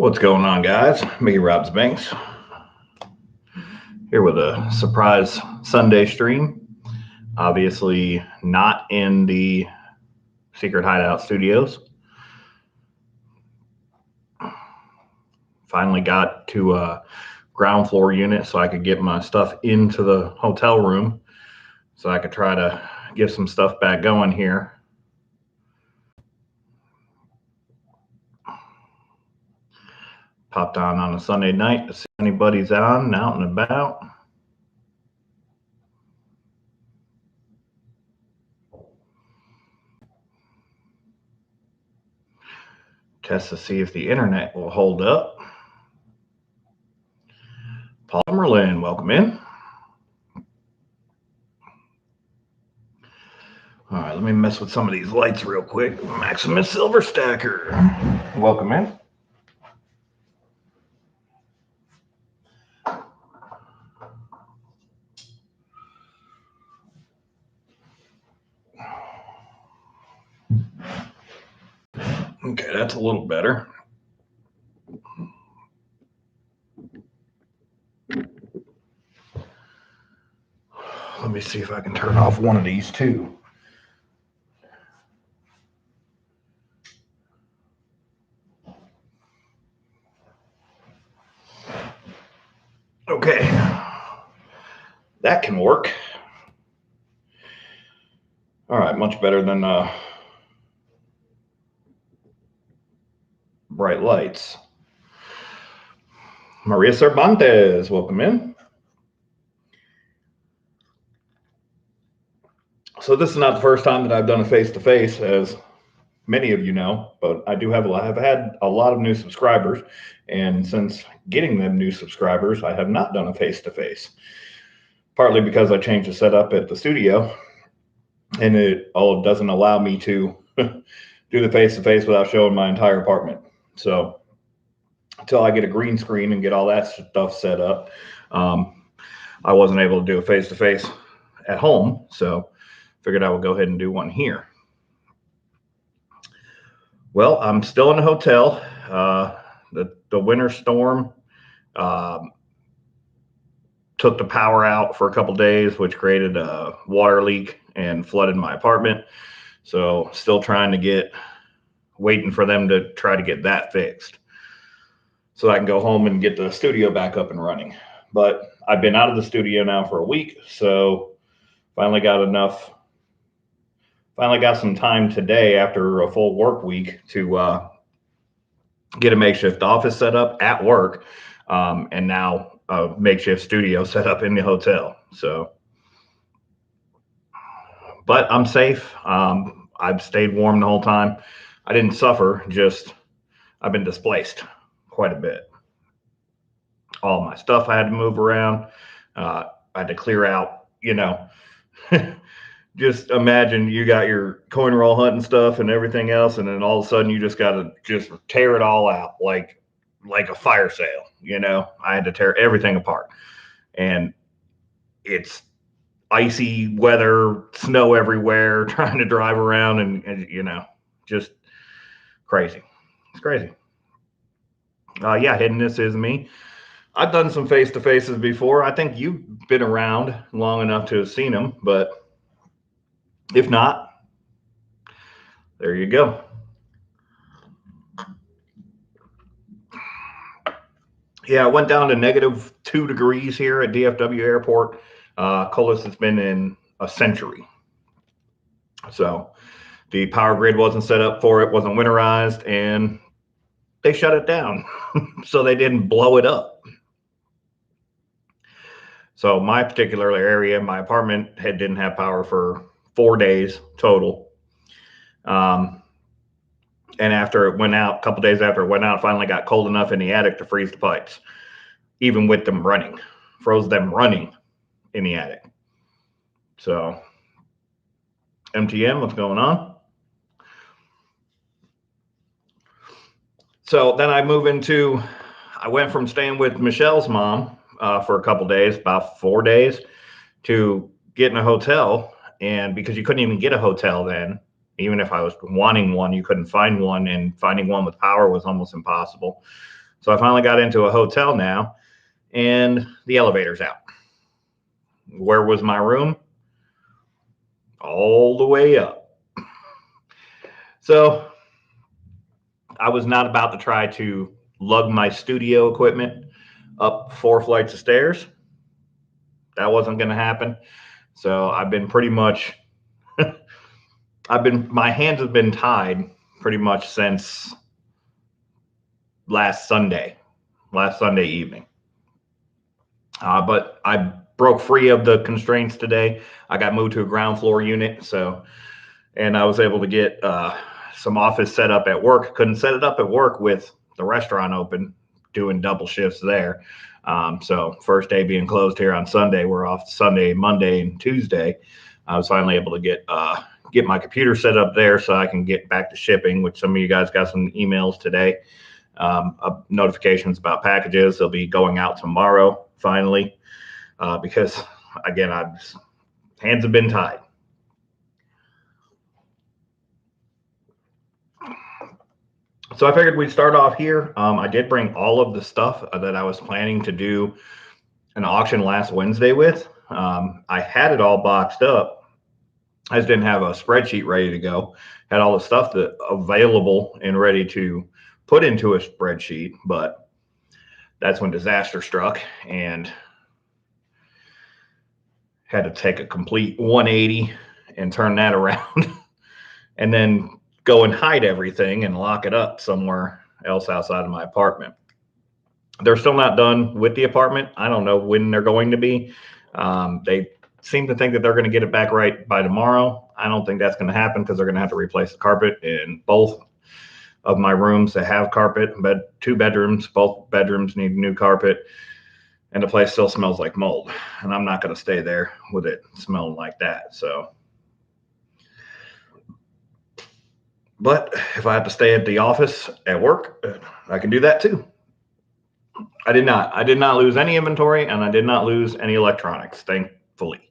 What's going on, guys? Me, Rob's Banks, here with a surprise Sunday stream. Obviously, not in the Secret Hideout studios. Finally got to a ground floor unit so I could get my stuff into the hotel room so I could try to get some stuff back going here. Popped on a Sunday night to see if anybody's on and out and about. Test to see if the internet will hold up. Paul Merlin, welcome in. All right, let me mess with some of these lights real quick. Maximus Silver Stacker, welcome in. Okay, that's a little better. Let me see if I can turn off one of these too. Okay, that can work. All right, much better than bright lights. Maria Cervantes, welcome in. So this is not the first time that I've done a face-to-face, as many of you know, but I have had a lot of new subscribers, and since getting them new subscribers, I have not done a face-to-face. Partly because I changed the setup at the studio, and it doesn't allow me to do the face-to-face without showing my entire apartment. So until I get a green screen and get all that stuff set up, I wasn't able to do a face-to-face at home. So figured I would go ahead and do one here. Well, I'm still in a hotel. The winter storm took the power out for a couple days, which created a water leak and flooded my apartment. So still waiting for them to try to get that fixed so I can go home and get the studio back up and running. But I've been out of the studio now for a week, so finally got some time today after a full work week to get a makeshift office set up at work, and now a makeshift studio set up in the hotel. So, but I'm safe. I've stayed warm the whole time. I didn't suffer, just I've been displaced quite a bit. All my stuff I had to move around. I had to clear out, just imagine you got your coin roll hunting stuff and everything else, and then all of a sudden you just got to just tear it all out like a fire sale. I had to tear everything apart, and it's icy weather, snow everywhere, trying to drive around and just crazy. It's crazy. Yeah, hidden, this is me. I've done some face-to-faces before. I think you've been around long enough to have seen them, but if not, there you go. Yeah, I went down to -2 degrees here at DFW Airport. Coldest it's been in a century. So the power grid wasn't set up for it, wasn't winterized, and they shut it down. So they didn't blow it up. So my particular area, my apartment didn't have power for 4 days total. And after it went out, a couple days after it went out, finally got cold enough in the attic to freeze the pipes, even with them running. Froze them running in the attic. So, MTN, what's going on? So then I went from staying with Michelle's mom for a couple days, about 4 days, to getting a hotel. And because you couldn't even get a hotel then, even if I was wanting one, you couldn't find one, and finding one with power was almost impossible. So I finally got into a hotel now, and the elevator's out. Where was my room? All the way up. So I was not about to try to lug my studio equipment up 4 flights of stairs. That wasn't going to happen. So I've been pretty much, my hands have been tied pretty much since last Sunday evening. But I broke free of the constraints today. I got moved to a ground floor unit. And I was able to get some office set up at work. Couldn't set it up at work with the restaurant open, doing double shifts there. So first day being closed here on Sunday, we're off Sunday, Monday, and Tuesday. I was finally able to get my computer set up there so I can get back to shipping, which some of you guys got some emails today, notifications about packages. They'll be going out tomorrow finally, because again, hands have been tied. So I figured we'd start off here. I did bring all of the stuff that I was planning to do an auction last Wednesday with. I had it all boxed up. I just didn't have a spreadsheet ready to go. Had all the stuff that available and ready to put into a spreadsheet, but that's when disaster struck and had to take a complete 180 and turn that around and then go and hide everything and lock it up somewhere else outside of my apartment. They're still not done with the apartment. I don't know when they're going to be. They seem to think that they're going to get it back right by tomorrow. I don't think that's going to happen because they're going to have to replace the carpet in both of my rooms that have carpet. But 2 bedrooms, both bedrooms need new carpet, and the place still smells like mold. And I'm not going to stay there with it smelling like that. But if I have to stay at the office at work, I can do that too. I did not lose any inventory, and I did not lose any electronics, thankfully.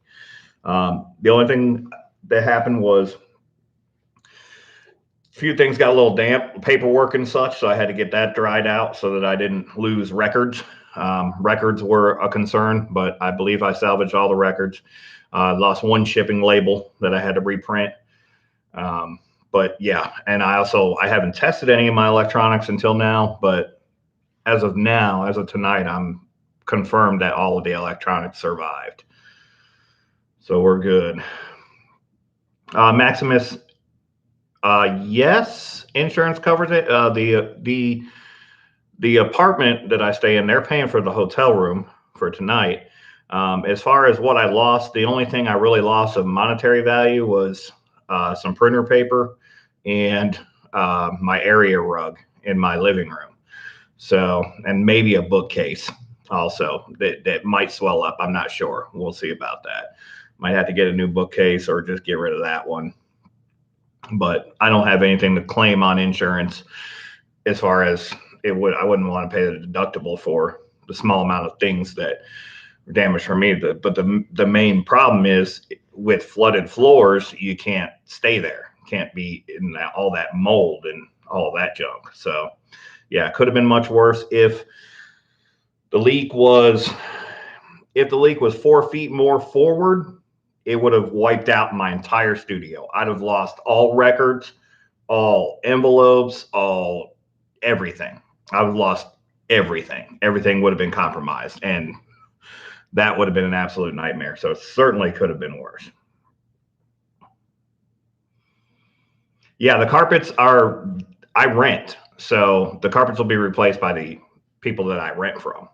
The only thing that happened was a few things got a little damp, paperwork and such, so I had to get that dried out so that I didn't lose records. Records were a concern, but I believe I salvaged all the records. Lost 1 shipping label that I had to reprint. But yeah, and I haven't tested any of my electronics until now, but as of tonight, I'm confirmed that all of the electronics survived. So we're good. Maximus, yes, insurance covers it. The apartment that I stay in, they're paying for the hotel room for tonight. As far as what I lost, the only thing I really lost of monetary value was some printer paper and my area rug in my living room. So, and maybe a bookcase also that might swell up. I'm not sure. We'll see about that. Might have to get a new bookcase or just get rid of that one. But I don't have anything to claim on insurance as far as I wouldn't want to pay the deductible for the small amount of things that were damaged for me. But the main problem is with flooded floors, you can't stay there. Can't be in all that mold and all that junk. So yeah, it could have been much worse if the leak was 4 feet more forward. It would have wiped out my entire studio. I'd have lost all records, all envelopes, all everything. I would have lost everything. Everything would have been compromised, and that would have been an absolute nightmare. So it certainly could have been worse. Yeah, the carpets I rent. So the carpets will be replaced by the people that I rent from.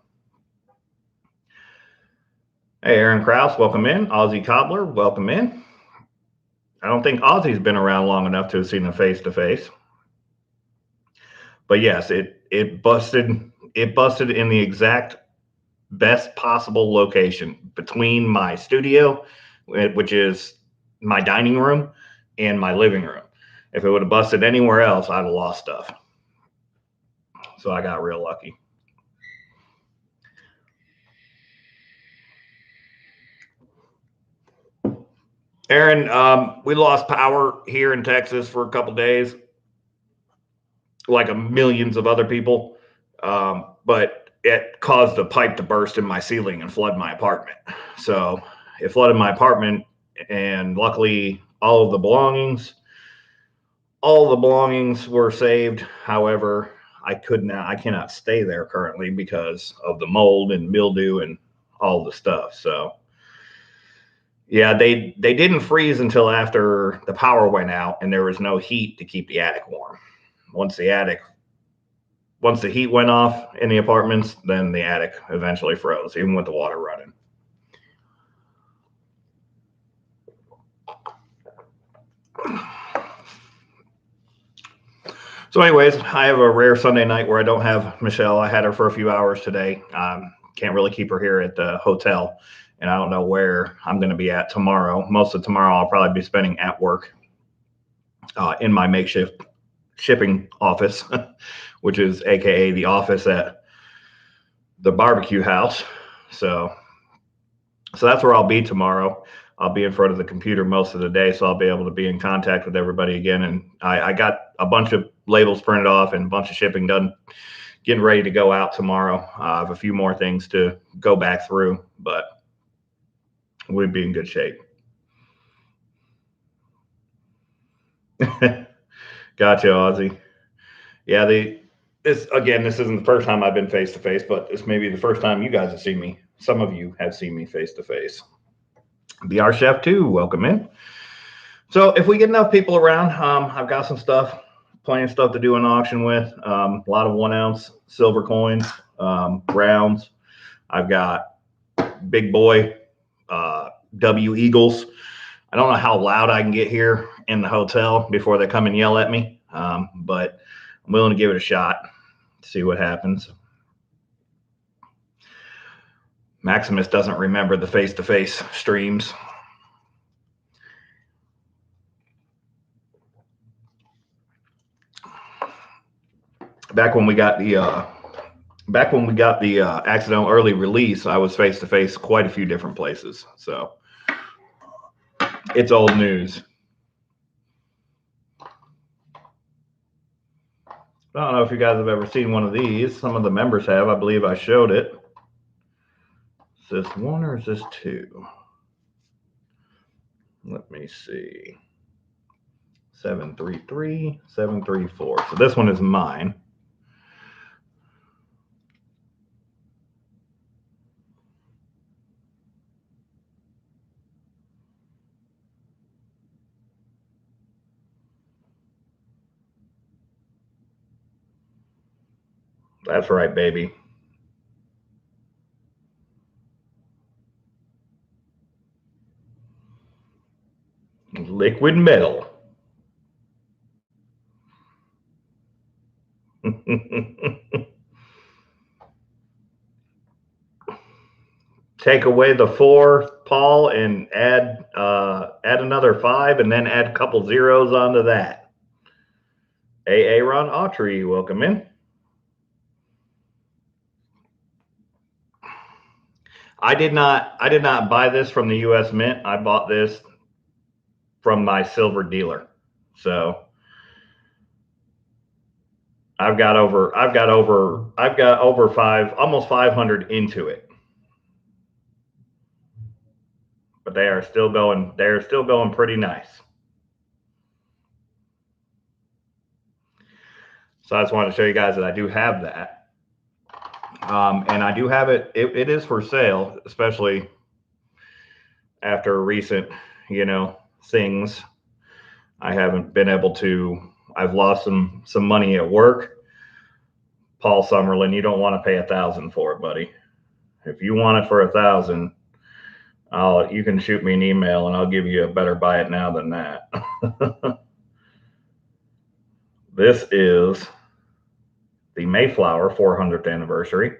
Hey, Aaron Krause, welcome in. Aussie Cobbler, welcome in. I don't think Aussie's been around long enough to have seen a face-to-face. But yes, it busted in the exact best possible location between my studio, which is my dining room, and my living room. If it would have busted anywhere else, I'd have lost stuff. So I got real lucky. Aaron, we lost power here in Texas for a couple days, like millions of other people. But it caused a pipe to burst in my ceiling and flood my apartment. So it flooded my apartment, and luckily all the belongings were saved. However, I cannot stay there currently because of the mold and mildew and all the stuff. So yeah, they didn't freeze until after the power went out and there was no heat to keep the attic warm. Once the attic once the heat went off in the apartments, then the attic eventually froze, even with the water running. So, anyways, I have a rare Sunday night where I don't have Michelle. I had her for a few hours today. Can't really keep her here at the hotel, and I don't know where I'm going to be at tomorrow. Most of tomorrow, I'll probably be spending at work in my makeshift shipping office, which is AKA the office at the barbecue house. So that's where I'll be tomorrow. I'll be in front of the computer most of the day, so I'll be able to be in contact with everybody again. And I got a bunch of labels printed off and a bunch of shipping done, getting ready to go out tomorrow. I have a few more things to go back through, but we'd be in good shape. Gotcha, Ozzy. Yeah, this isn't the first time I've been face to face, but this may be the first time you guys have seen me. Some of you have seen me face to face. BR Chef 2, welcome in. So if we get enough people around, I've got some stuff, plenty of stuff to do an auction with. A lot of 1 ounce silver coins, rounds. I've got big boy W Eagles. I don't know how loud I can get here in the hotel before they come and yell at me, but I'm willing to give it a shot, see what happens. Maximus doesn't remember the face-to-face streams. Back when we got the accidental early release, I was face-to-face quite a few different places. So it's old news. I don't know if you guys have ever seen one of these. Some of the members have. I believe I showed it. Is this 1 or is this 2? Let me see. 733, 734. So this one is mine. That's right, baby. Liquid metal. Take away the 4, Paul, and add another 5, and then add a couple zeros onto that. Aaron Autry, welcome in. I did not buy this from the U.S. Mint. I bought this from my silver dealer. So I've got over almost 500 into it. But they are still going pretty nice. So I just wanted to show you guys that I do have that. And I do have it. It is for sale, especially after recent, things. I haven't been able to. I've lost some money at work. Paul Summerlin, you don't want to pay $1,000 for it, buddy. If you want it for $1,000, you can shoot me an email and I'll give you a better buy it now than that. This is the Mayflower 400th anniversary.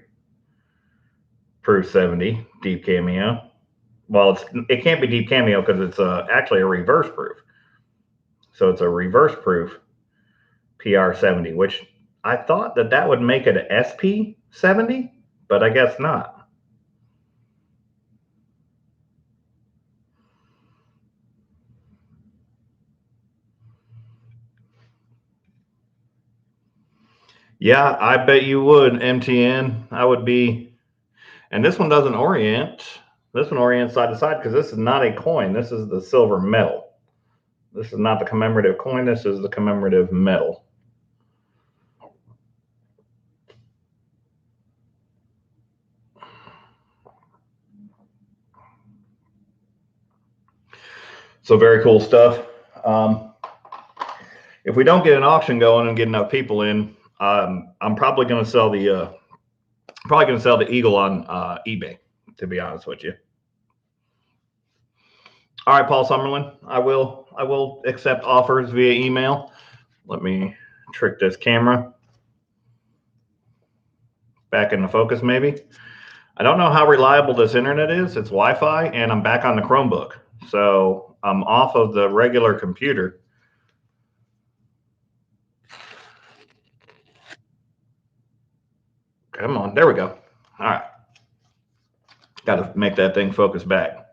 Proof 70, deep cameo. Well, it can't be deep cameo because it's actually a reverse proof. So it's a reverse proof PR 70, which I thought that would make it an SP 70, but I guess not. Yeah, I bet you would. MTN, I would be. And this one doesn't orient. This one orients side to side because this is not a coin. This is the silver medal. This is not the commemorative coin. This is the commemorative medal. So very cool stuff. If we don't get an auction going and get enough people in, I'm probably going to sell the eagle on eBay. To be honest with you. All right, Paul Summerlin. I will accept offers via email. Let me trick this camera back into focus, maybe. I don't know how reliable this internet is. It's Wi-Fi, and I'm back on the Chromebook, so I'm off of the regular computer. Come on, there we go. All right, got to make that thing focus back.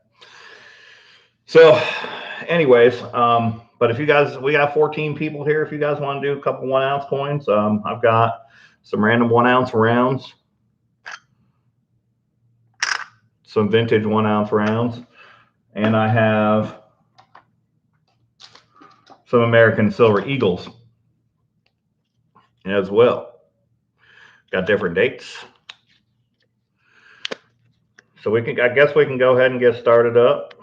So, anyways, but if you guys, we got 14 people here. If you guys want to do a couple 1 ounce coins, I've got some random 1 ounce rounds, some vintage 1 ounce rounds, and I have some American Silver Eagles as well. Got different dates. So I guess we can go ahead and get started up.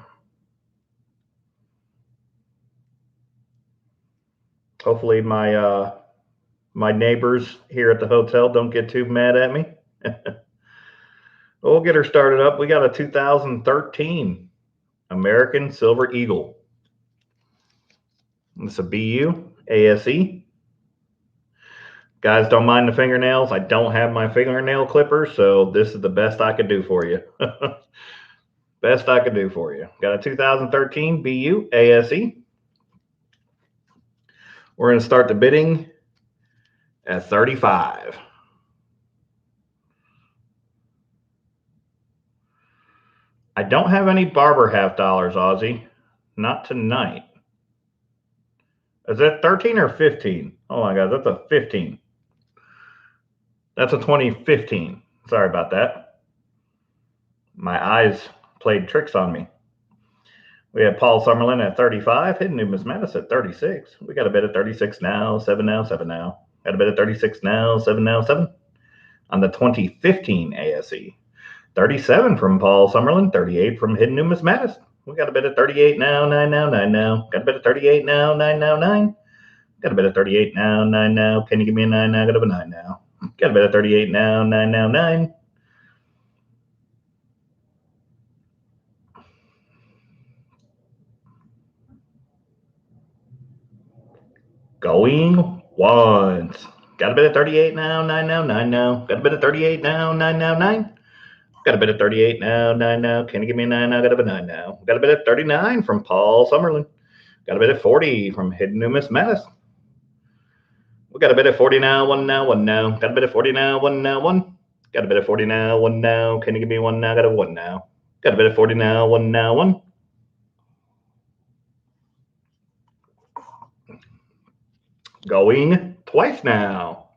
Hopefully my neighbors here at the hotel don't get too mad at me. We'll get her started up. We got a 2013 American Silver Eagle. It's a BU ASE. Guys, don't mind the fingernails. I don't have my fingernail clipper, so this is the best I could do for you. Best I could do for you. Got a 2013 BU ASE. We're going to start the bidding at 35. I don't have any barber half dollars, Aussie. Not tonight. Is that 13 or 15? Oh my God, that's a 15. That's a 2015. Sorry about that. My eyes played tricks on me. We have Paul Summerlin at 35. Hidden Numismatis at 36. We got a bid at 36 now, 7 now, 7 now. Got a bid at 36 now, 7 now, 7. On the 2015 ASE. 37 from Paul Summerlin. 38 from Hidden Numismatis. We got a bid at 38 now, 9 now, 9 now. Got a bid at 38 now, 9 now, 9. Got a bid at 38 now, 9 now. Can you give me a 9 now? Got a 9 now. Got a bid at 38 now, 9 now, 9. Going once. Got a bid at 38 now, 9 now, 9 now. Got a bid at 38 now, 9 now, 9. Got a bid at 38 now, 9 now. Can you give me a 9 now? Got a 9 now. Got a bid at 39 from Paul Summerlin. Got a bid at 40 from Hidden Numismatis. We got a bid at 40 now, 1 now, 1 now. Got a bid at 40 now, 1 now, 1. Got a bid at 40 now, 1 now. Can you give me 1 now? Got a 1 now. Got a bid at 40 now, 1 now, 1. Going twice now.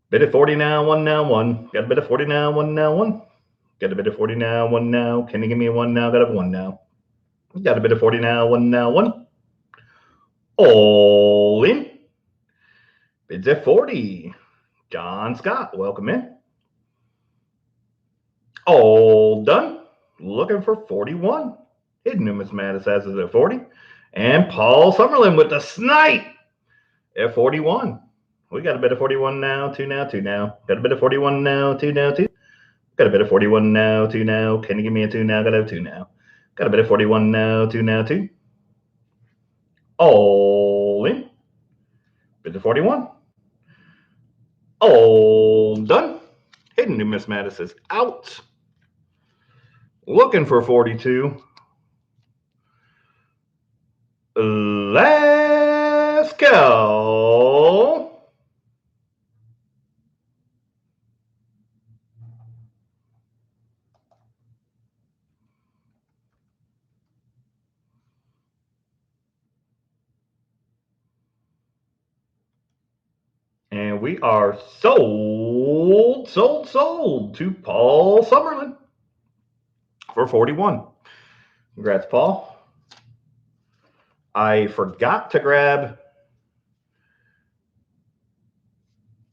Bid at 40 now, 1 now, 1. Got a bid at 40 now, 1 now, 1. Got a bid at 40 now, 1 now. Can you give me a 1 now? Got a 1 now. Got a bid at 40 now, 1 now, 1. All in. Bids at 40. John Scott, welcome in. All done. Looking for 41. Hidden Numismatis has it at 40. And Paul Summerlin with the snipe at 41. We got a bid of 41 now, 2 now, 2 now. Got a bid of 41 now, 2 now, 2. Got a bid of 41 now, 2 now. Can you give me a 2 now? Got a 2 now. Got a bid of 41 now, 2 now, 2. All in. Bid of 41. All done. Hidden Numismatis is out. Looking for 42. Let's go. And And we are sold to Paul Summerlin for 41. Congrats, Paul. I forgot to grab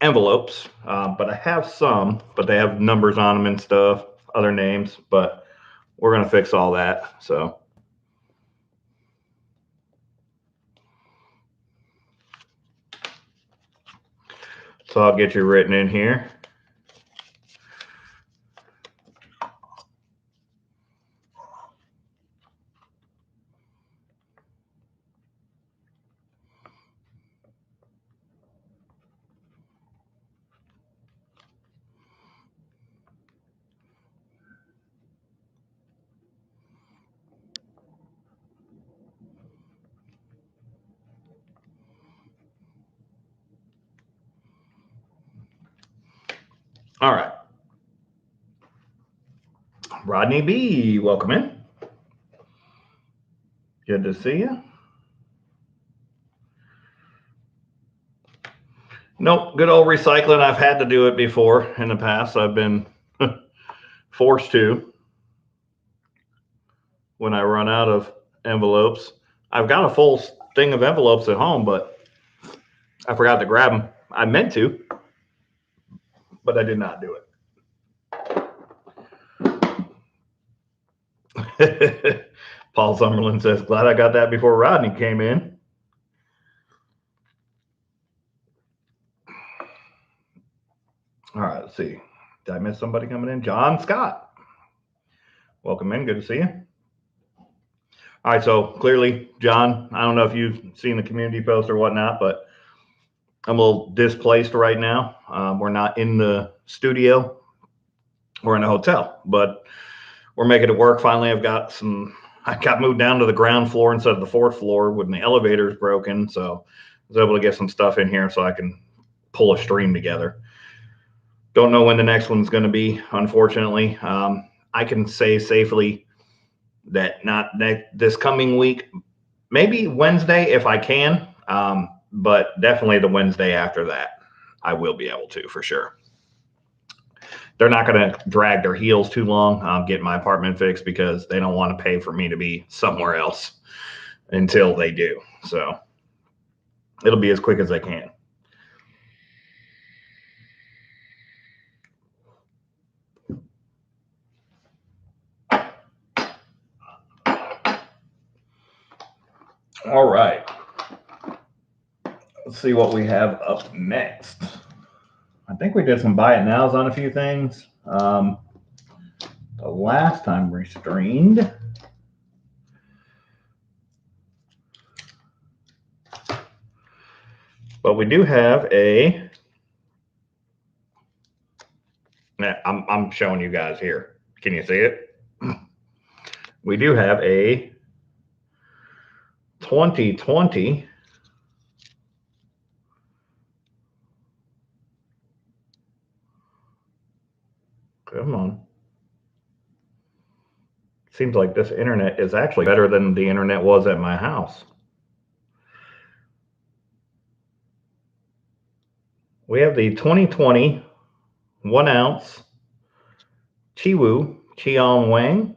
envelopes, but I have some, but they have numbers on them and stuff, other names, but we're going to fix all that. So I'll get you written in here. All right. Rodney B., welcome in. Good to see you. Nope, good old recycling. I've had to do it before in the past. I've been forced to when I run out of envelopes. I've got a full thing of envelopes at home, but I forgot to grab them. I meant to, but I did not do it. Paul Summerlin says, glad I got that before Rodney came in. All right, let's see. Did I miss somebody coming in? John Scott. Welcome in. Good to see you. All right, so clearly, John, I don't know if you've seen the community post or whatnot, but I'm a little displaced right now. We're not in the studio. We're in a hotel, but we're making it work. Finally, I got moved down to the ground floor instead of the fourth floor when the elevator is broken. So I was able to get some stuff in here so I can pull a stream together. Don't know when the next one's going to be, unfortunately. I can say safely that not this coming week, maybe Wednesday if I can, but definitely the Wednesday after that, I will be able to for sure. They're not going to drag their heels too long getting my apartment fixed because they don't want to pay for me to be somewhere else until they do. So it'll be as quick as they can. All right. Let's see what we have up next. I think we did some buy it nows on a few things. The last time we streamed, but we do have a. I'm showing you guys here. Can you see it? We do have a 2020 come on. Seems like this internet is actually better than the internet was at my house. We have the 2020 1 ounce Chiwu Qian Wang.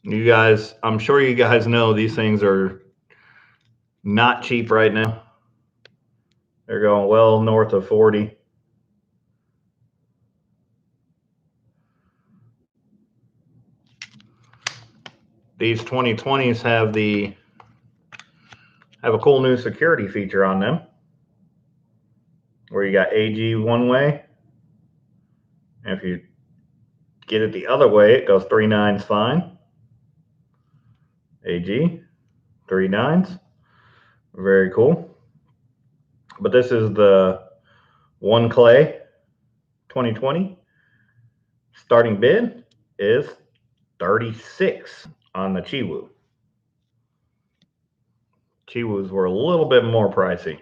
You guys, I'm sure you guys know these things are not cheap right now. They're going well north of 40. These 2020s have a cool new security feature on them where you got AG one way. And if you get it the other way, it goes 3 nines fine. AG, 3 nines. Very cool. But this is the one clay 2020. Starting bid is 36 on the Chiwu. Chiwus were a little bit more pricey.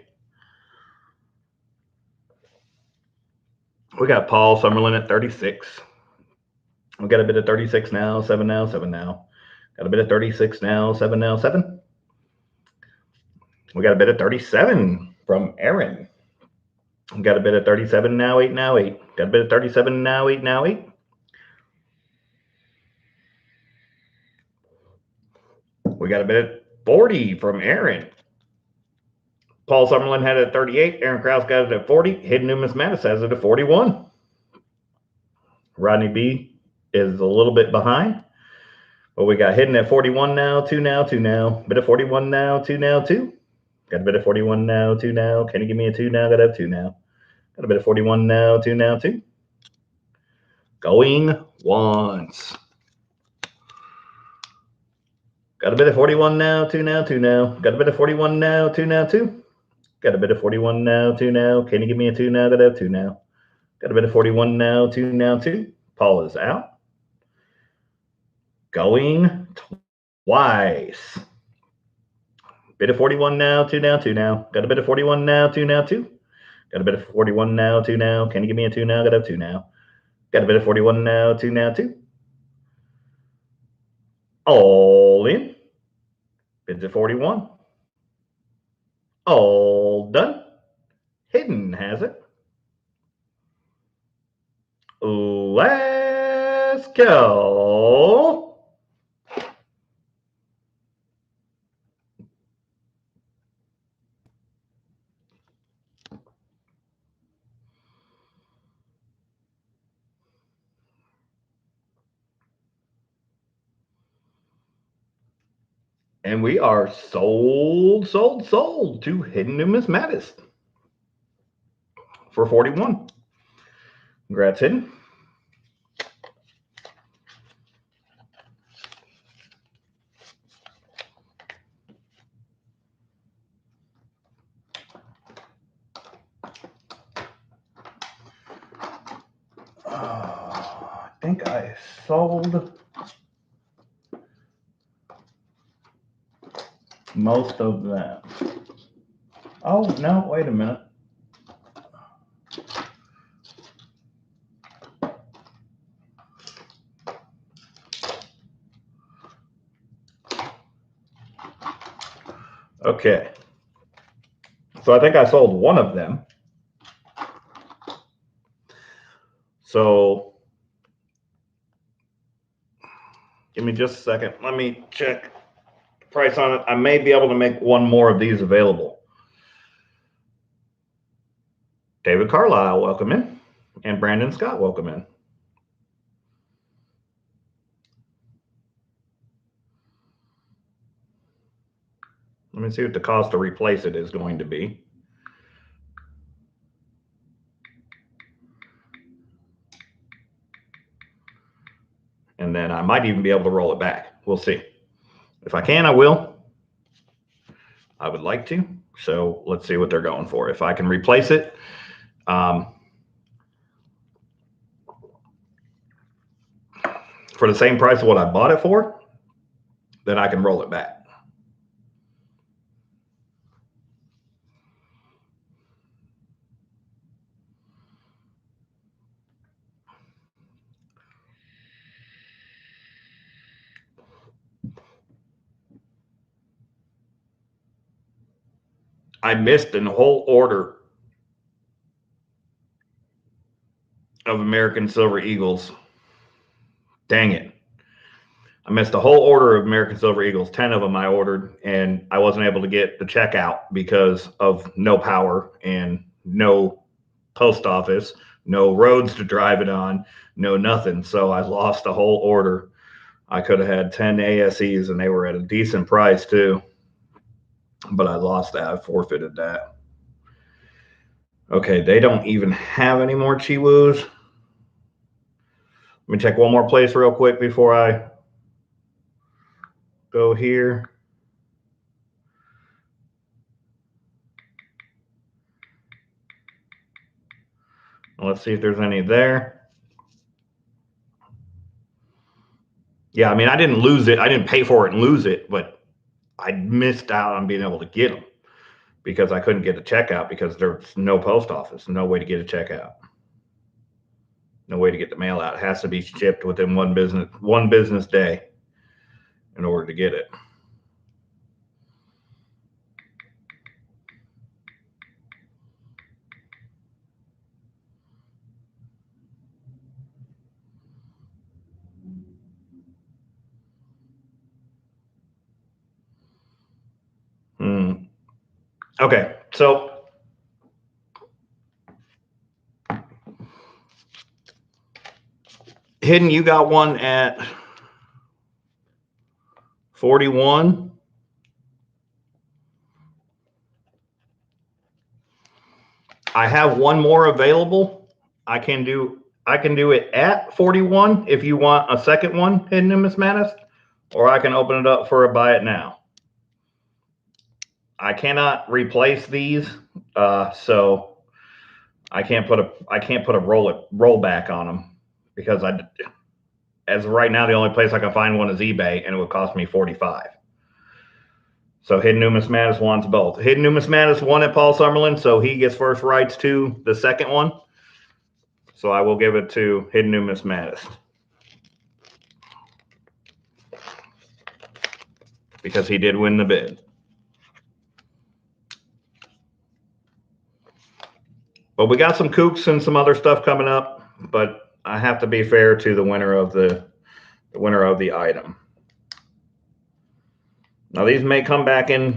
We got Paul Summerlin at 36. We got a bit of 36 now, 7 now, 7 now. Got a bit of 36 now, 7 now, 7. We got a bit of 37 from Aaron. Got a bid at 37 now, 8 now, 8. Got a bid at 37 now, 8 now, 8. We got a bid at 40 from Aaron. Paul Summerlin had it at 38. Aaron Krause got it at 40. Hidden Numismatist has it at 41. Rodney B is a little bit behind. But we got Hidden at 41 now, 2 now, 2 now. Bid at 41 now, 2 now, 2. Got a bid at 41 now, 2 now. Can you give me a 2 now? Got to have 2 now. Got a bid at 41 now, 2 now, 2. Going once. Got a bid at 41 now, 2 now, 2 now. Got a bid at 41 now, 2 now, 2. Got a bid at 41 now, 2 now. Can you give me a 2 now? Got to have 2 now. Got a bid at 41 now, 2 now, 2. Paul is out. Going twice. Bid at 41 now, 2 now, 2 now. Got a bid at 41 now, 2 now, 2. Got a bid at 41 now, 2 now. Can you give me a 2 now? Got to have 2 now. Got a bid at 41 now, 2 now, 2. All in. Bids at 41. All done. Hidden has it. Let's go. And we are sold to Hidden Numismatist for 41. Congrats, Hidden. I think I sold most of them. Oh, no, wait a minute. Okay. So I think I sold one of them. So give me just a second. Let me check the price on it. I may be able to make one more of these available. David Carlisle, welcome in. And Brandon Scott, welcome in. Let me see what the cost to replace it is going to be. And then I might even be able to roll it back. We'll see. If I can, I will. I would like to. So let's see what they're going for. If I can replace it, for the same price of what I bought it for, then I can roll it back. I missed a whole order of American Silver Eagles. Dang it. I missed a whole order of American Silver Eagles. 10 of them I ordered, and I wasn't able to get the checkout because of no power and no post office, no roads to drive it on, no nothing. So I lost a whole order. I could have had 10 ASEs, and they were at a decent price too. But I lost that. I forfeited that. Okay, they don't even have any more Chiwoos. Let me check one more place real quick before I go here. Let's see if there's any there. Yeah, I mean, I didn't lose it. I didn't pay for it and lose it, but I missed out on being able to get them because I couldn't get a checkout because there's no post office, no way to get a checkout, no way to get the mail out. It has to be shipped within one business day in order to get it. Okay, so Hidden, you got one at 41. I have one more available. I can do it at 41 if you want a second one, Hidden and Miss Mattis, or I can open it up for a buy it now. I cannot replace these, so I can't put a rollback on them because as of right now the only place I can find one is eBay and it would cost me 45. So Hidden Numismatist wants both. Hidden Numismatist won at Paul Summerlin, so he gets first rights to the second one. So I will give it to Hidden Numismatist because he did win the bid. But we got some kooks and some other stuff coming up, but I have to be fair to the winner of the item. Now these may come back they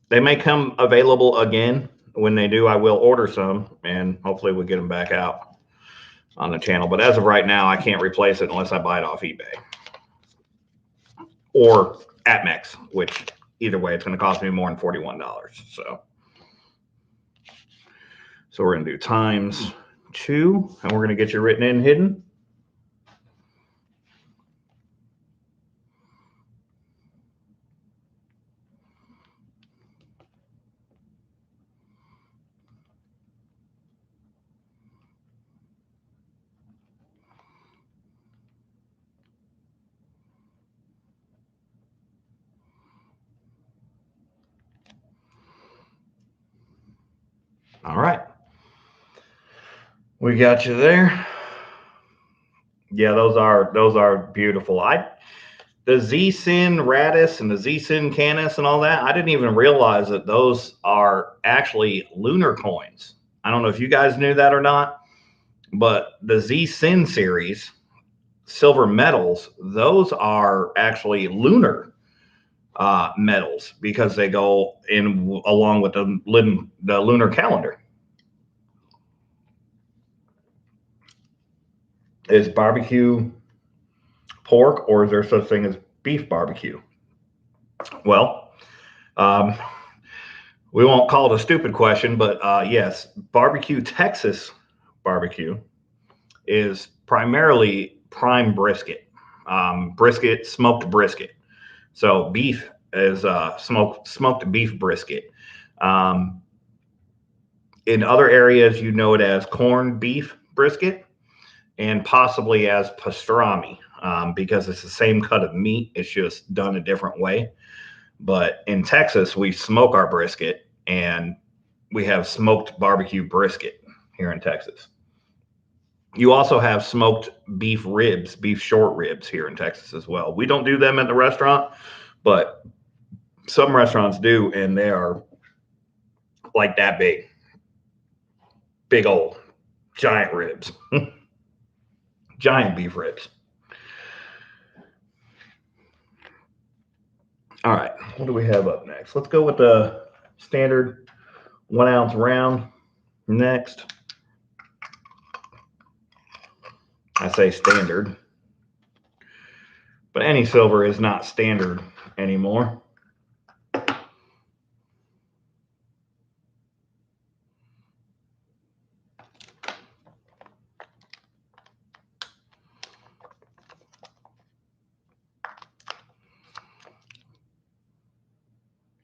may come available again. When they do, I will order some and hopefully we'll get them back out on the channel. But as of right now, I can't replace it unless I buy it off eBay or AtMex, which either way, it's going to cost me more than $41. So we're going to do times 2 and we're going to get you written in, Hidden. All right. We got you there. Yeah, those are beautiful. The Z-Sin Radis and the Z-Sin Canis and all that, I didn't even realize that those are actually lunar coins. I don't know if you guys knew that or not, but the Z-Sin series, silver medals, those are actually lunar medals because they go in along with the lunar calendar. Is barbecue pork or is there such thing as beef barbecue? Well, we won't call it a stupid question, but yes, barbecue Texas barbecue is primarily prime brisket, smoked brisket. So beef is smoked beef brisket. In other areas, you know it as corned beef brisket and possibly as pastrami because it's the same cut of meat. It's just done a different way. But in Texas, we smoke our brisket and we have smoked barbecue brisket here in Texas. You also have smoked beef ribs, beef short ribs here in Texas as well. We don't do them at the restaurant, but some restaurants do, and they are like that big. Big old giant ribs. Giant beef ribs. All right, what do we have up next? Let's go with the standard 1 ounce round next. I say standard, but any silver is not standard anymore.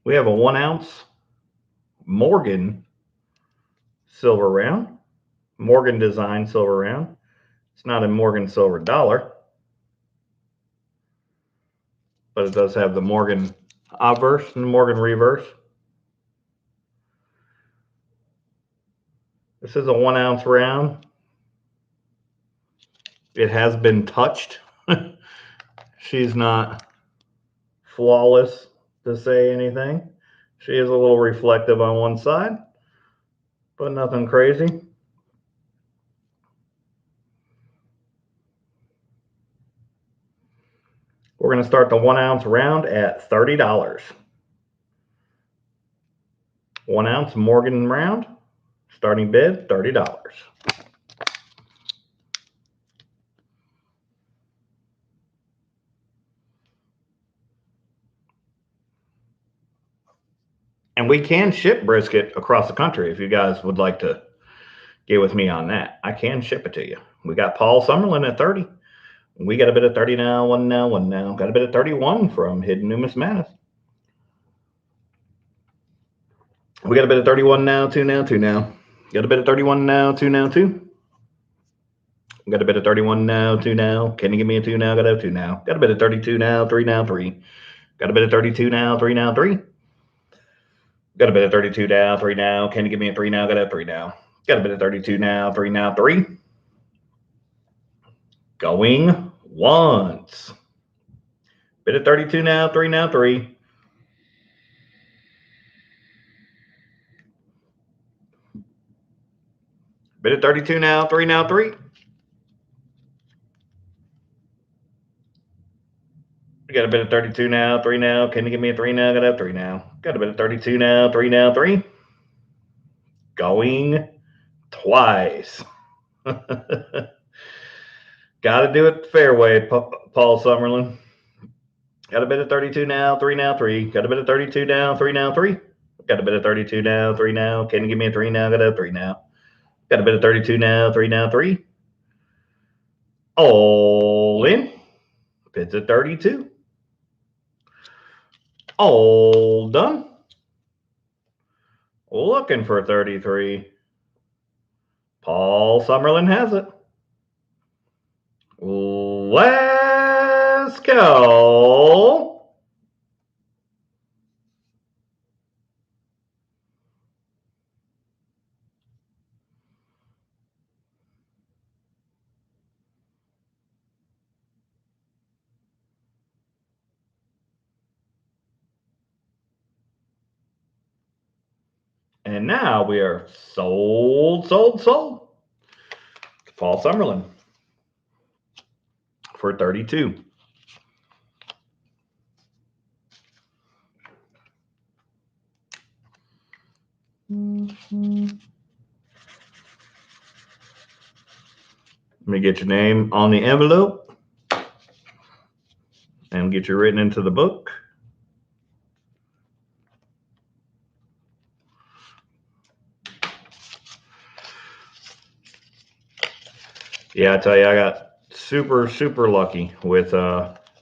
We have a 1 ounce Morgan silver round, Morgan design silver round. It's not a Morgan silver dollar, but it does have the Morgan obverse and the Morgan reverse. This is a 1 ounce round. It has been touched. She's not flawless to say anything. She is a little reflective on one side, but nothing crazy. We're going to start the 1 ounce round at $30. 1 ounce Morgan round, starting bid $30. And we can ship brisket across the country if you guys would like to get with me on that. I can ship it to you. We got Paul Summerlin at 30. We got a bit of 30 now, one now, one now. Got a bit of 31 from Hidden Numismatist. We got a bit of 31 now, two now, two now. Got a bit of 31 now, two now, two. Got a bit of 31 now, two now. Can you give me a two now? Got a two now. Got a bit of 32 now, three now, three. Got a bit of 32 now, three now, three. Got a bit of 32 now, three now. Can you give me a three now? Got a three now. Got a bit of 32 now, three now, three. Going once. Bit of 32 now, three now, three. Bit of 32 now, three now, three. We got a bit of 32 now, three now. Can you give me a three now? Got a three now. Got a bit of 32 now, three now, three. Going twice. Got to do it the fair way, Paul Summerlin. Got a bit of 32 now, three now, three. Got a bit of 32 now, three now, three. Got a bit of 32 now, three now. Can you give me a three now? Got a three now. Got a bit of 32 now, three now, three. All in. Bids at 32. All done. Looking for 33. Paul Summerlin has it. Let's go. And now we are sold. Paul Summerlin for 32. Let me get your name on the envelope and get you written into the book. Yeah, I tell you, I got super lucky with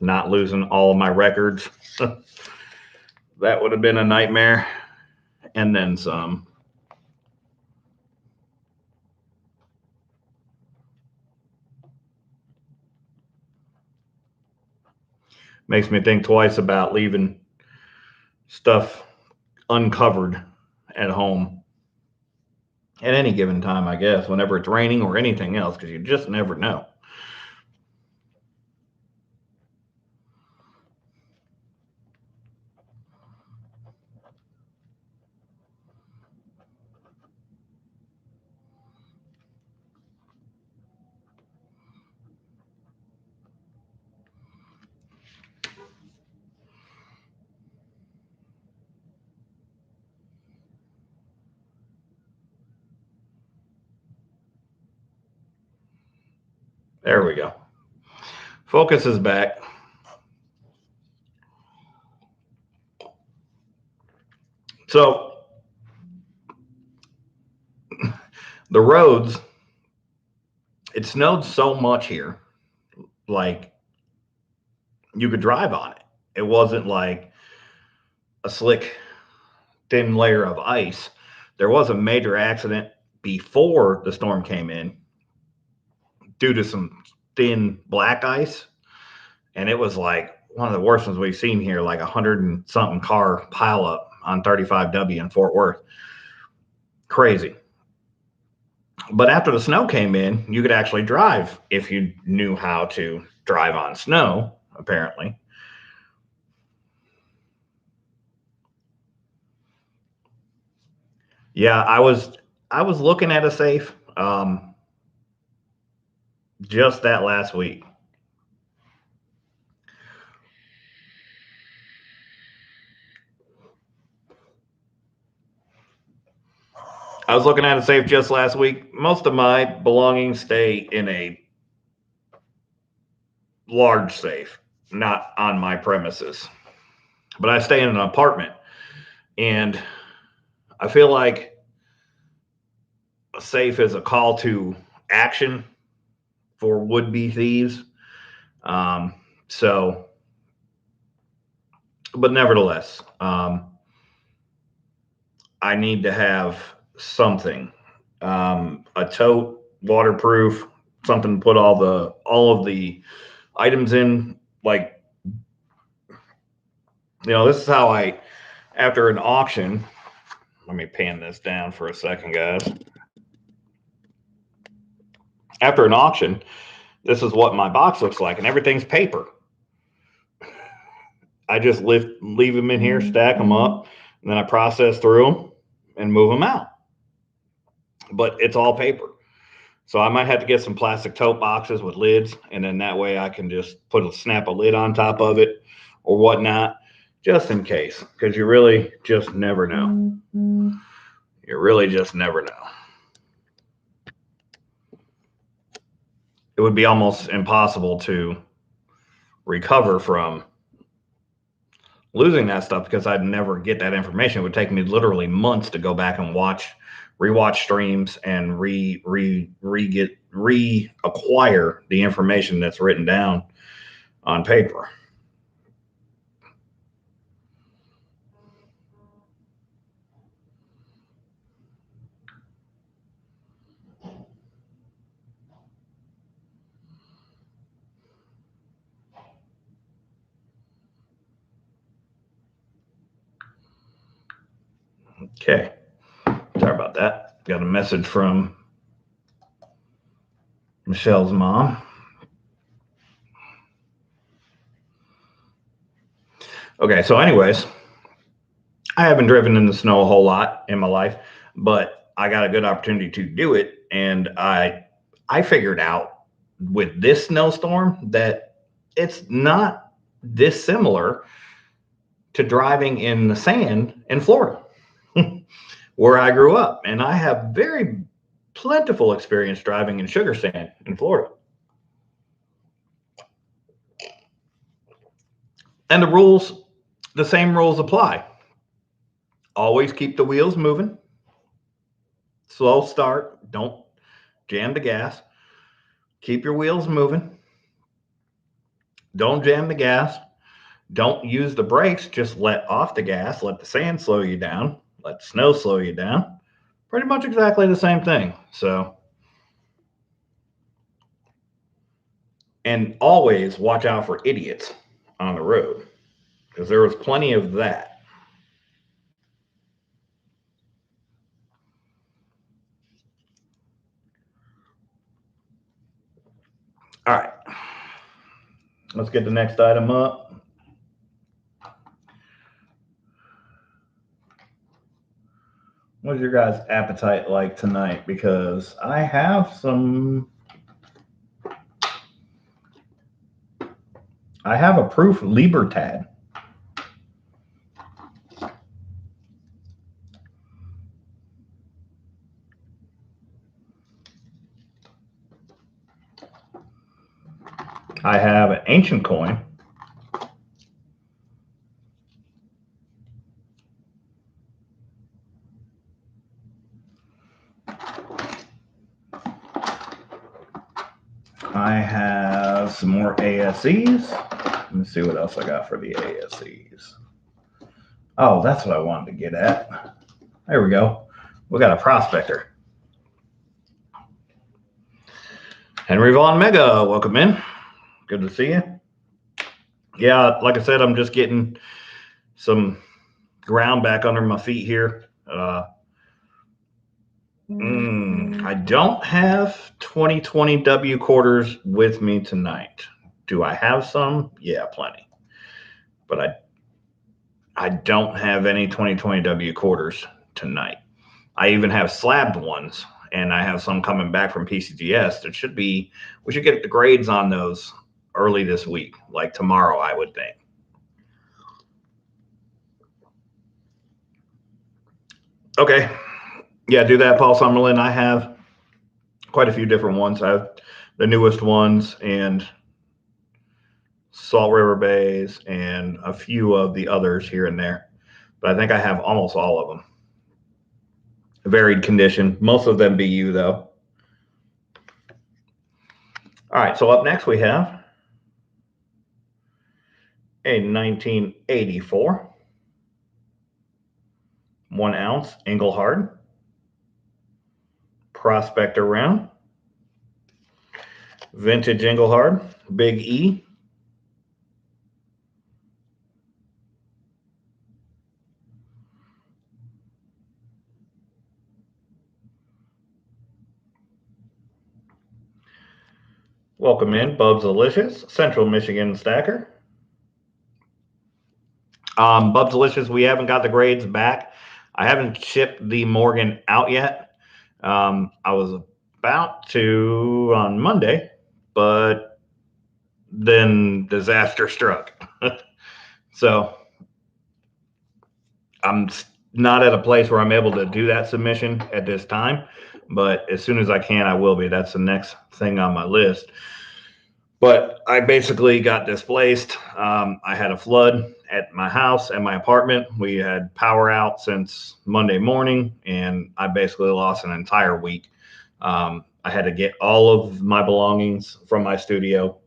not losing all of my records. That would have been a nightmare. And then some. Makes me think twice about leaving stuff uncovered at home at any given time, I guess, whenever it's raining or anything else, because you just never know. There we go. Focus is back. So the roads, it snowed so much here, like you could drive on it. It wasn't like a slick, thin layer of ice. There was a major accident before the storm came in due to some thin black ice. And it was like one of the worst ones we've seen here, like 100 and something car pileup on 35W in Fort Worth. Crazy. But after the snow came in, you could actually drive if you knew how to drive on snow, apparently. Yeah, I was looking at a safe just that last week. I was looking at a safe just last week. Most of my belongings stay in a large safe, not on my premises. But I stay in an apartment, and I feel like a safe is a call to action for would-be thieves. Um, so, but nevertheless, I need to have something, a tote, waterproof, something to put all of the items in. Like, this is how after an auction. Let me pan this down for a second, guys. After an auction, this is what my box looks like, and everything's paper. I just leave them in here, stack them up, and then I process through them and move them out. But it's all paper. So I might have to get some plastic tote boxes with lids, and then that way I can just snap a lid on top of it or whatnot, just in case, because you really just never know. You really just never know. It would be almost impossible to recover from losing that stuff because I'd never get that information. It would take me literally months to go back and rewatch streams and reacquire the information that's written down on paper. Okay. Sorry about that. Got a message from Michelle's mom. Okay, so anyways, I haven't driven in the snow a whole lot in my life, but I got a good opportunity to do it, and I figured out with this snowstorm that it's not dissimilar to driving in the sand in Florida, where I grew up, and I have very plentiful experience driving in sugar sand in Florida. And the same rules apply. Always keep the wheels moving. Slow start. Don't jam the gas. Keep your wheels moving. Don't jam the gas. Don't use the brakes. Just let off the gas. Let the sand slow you down. Let the snow slow you down. Pretty much exactly the same thing. So, and always watch out for idiots on the road, because there was plenty of that. All right. Let's get the next item up. What's your guys' appetite like tonight? Because I have a proof Libertad. I have an ancient coin. I have some more ASEs. Let me see what else I got for the ASEs. Oh, that's what I wanted to get at. There we go. We got a prospector. Henry Von Mega, welcome in. Good to see you. Yeah, like I said, I'm just getting some ground back under my feet here. I don't have 2020 W quarters with me tonight. Do I have some? Yeah, plenty. But I don't have any 2020 W quarters tonight. I even have slabbed ones, and I have some coming back from PCGS. We should get the grades on those early this week, like tomorrow, I would think. Okay. Yeah, do that, Paul Summerlin. I have quite a few different ones. I have the newest ones and Salt River Bays and a few of the others here and there. But I think I have almost all of them. Varied condition. Most of them BU though. All right, so up next we have a 1984 1 ounce Engelhard Prospector round. Vintage Engelhard, Big E. Welcome in, Bubs Delicious, Central Michigan Stacker. Bubs Delicious, we haven't got the grades back. I haven't shipped the Morgan out yet. I was about to on Monday, but then disaster struck. So I'm not at a place where I'm able to do that submission at this time, but as soon as I can, I will be. That's the next thing on my list. But I basically got displaced. I had a flood at my house and my apartment. We had power out since Monday morning, and I basically lost an entire week. I had to get all of my belongings from my studio,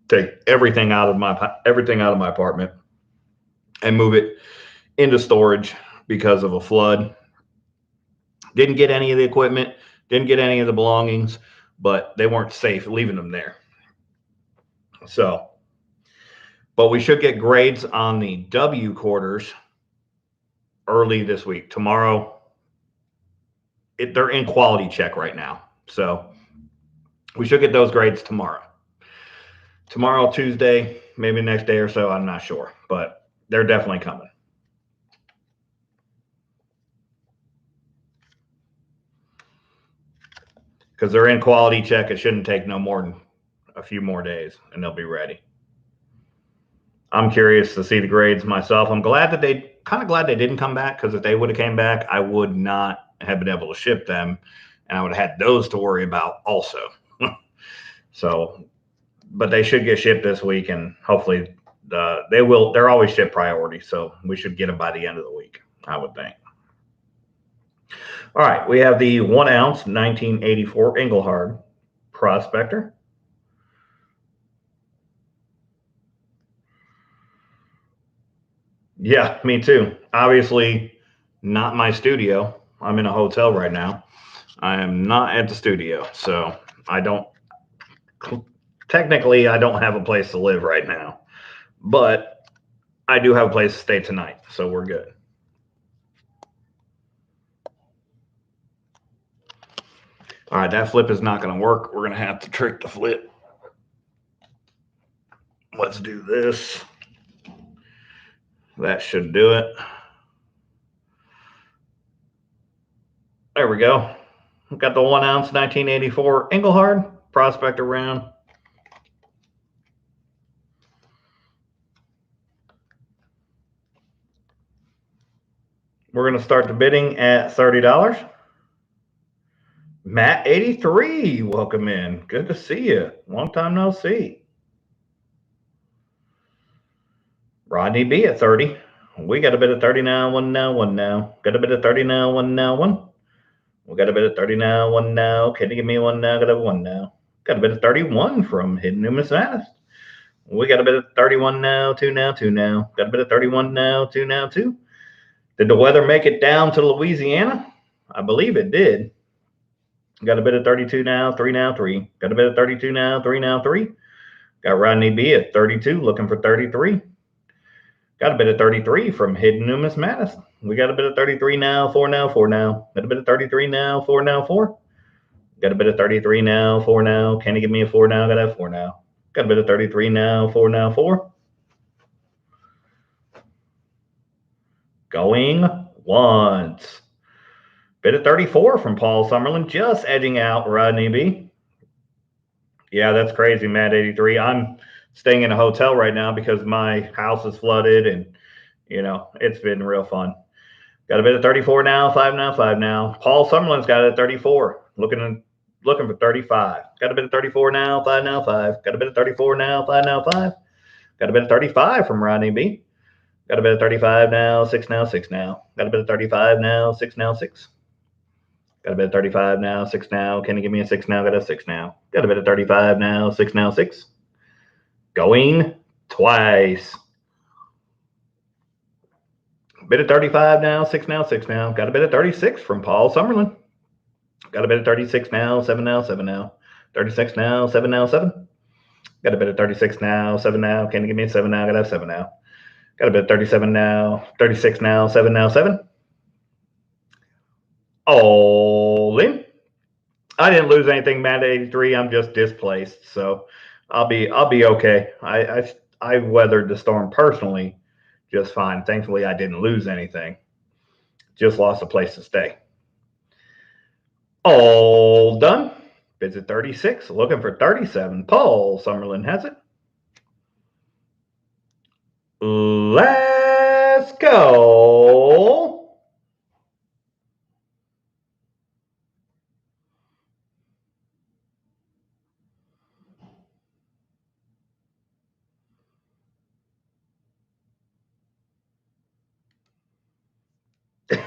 take everything out of my apartment, and move it into storage because of a flood. Didn't get any of the equipment, didn't get any of the belongings, but they weren't safe leaving them there. So, but we should get grades on the W quarters early this week. Tomorrow, they're in quality check right now. So we should get those grades tomorrow. Tomorrow, Tuesday, maybe next day or so, I'm not sure, but they're definitely coming. Because they're in quality check, it shouldn't take no more than a few more days, and they'll be ready. I'm curious to see the grades myself. I'm glad that they didn't come back, because if they would have came back, I would not have been able to ship them, and I would have had those to worry about also. So, but they should get shipped this week, and hopefully they will. They're always shipped priority, so we should get them by the end of the week, I would think. All right, we have the 1 ounce 1984 Engelhard Prospector. Yeah, me too. Obviously, not my studio. I'm in a hotel right now. I am not at the studio, so I don't technically I don't have a place to live right now, but I do have a place to stay tonight, so we're good. All right, that flip is not going to work. We're going to have to trick the flip. Let's do this. That should do it. There we go. We've got the 1 ounce 1984 Engelhard Prospector round. We're going to start the bidding at $30. Matt 83, welcome in. Good to see you. Long time no see. Rodney B at 30. We got a bit of 30 now, one now, one now. Got a bit of 30 now, one now, one. We got a bit of 30 now, one now. Can you give me one now? Got a one now. Got a bit of 31 from Hidden Numismatist. We got a bit of 31 now, two now, two now. Got a bit of 31 now, two now, two. Did the weather make it down to Louisiana? I believe it did. Got a bit of 32 now, three now, three. Got a bit of 32 now, three now, three. Got Rodney B at 32, looking for 33. Got a bit of 33 from Hidden Numismatist. We got a bit of 33 now, four now, four now. Got a bit of 33 now, four now, four. Got a bit of 33 now, four now. Can you give me a four now? Got a four now. Got a bit of 33 now, four now, four. Going once. Bit of 34 from Paul Summerlin, just edging out Rodney B. Yeah, that's crazy, Matt 83. I'm staying in a hotel right now because my house is flooded, and it's been real fun. Got a bid at 34 now, 5 now, 5 now. Paul Summerlin's got it at 34. Looking for 35. Got a bid at 34 now, 5 now, 5. Got a bid at 34 now, 5 now, 5. Got a bid at 35 from Rodney B. Got a bid at 35 now, 6 now, 6 now. Got a bid at 35 now, 6 now, 6. Got a bid at 35 now, 6 now. Can you give me a 6 now? Got a 6 now. Got a bid at 35 now, 6 now, 6. Going twice. Bid at 35 now, 6 now, 6 now. Got a bid at 36 from Paul Summerlin. Got a bid at 36 now, 7 now, 7 now. 36 now, 7 now, 7. Got a bid at 36 now, 7 now. Can you give me a 7 now? Got a 7 now. Got a bid at 37 now, 36 now, 7 now, 7. All in. I didn't lose anything, Matt 83. I'm just displaced, so I'll be okay. I weathered the storm personally just fine. Thankfully, I didn't lose anything. Just lost a place to stay. All done. Bids at 36. Looking for 37. Paul Summerlin has it. Let's go.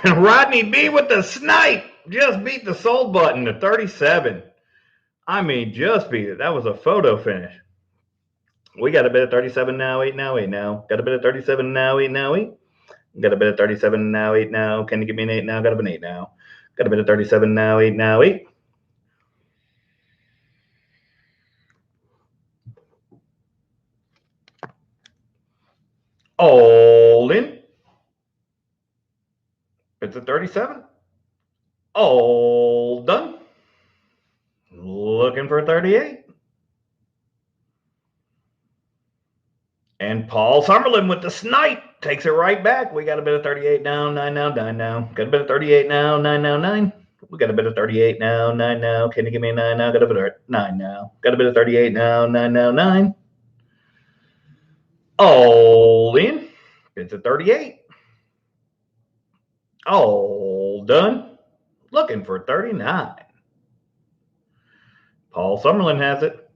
Rodney B with the snipe. Just beat the sold button to 37. I mean, just beat it. That was a photo finish. We got a bid at 37 now, 8 now, 8 now. Got a bid at 37 now, 8 now, 8. Got a bid at 37 now, 8 now. Can you give me an 8 now? Got a bid 8 now. Got a bid at 37 now, 8 now, 8. All in. Bids at 37. All done. Looking for 38. And Paul Summerlin with the snipe takes it right back. We got a bit of 38 now, 9 now, 9 now. Got a bit of 38 now, 9 now, 9. We got a bit of 38 now, 9 now. Can you give me a 9 now? Got a bit of 9 now. Got a bit of 38 now, 9 now, 9. All in. It's a 38. All done. Looking for 39. Paul Summerlin has it.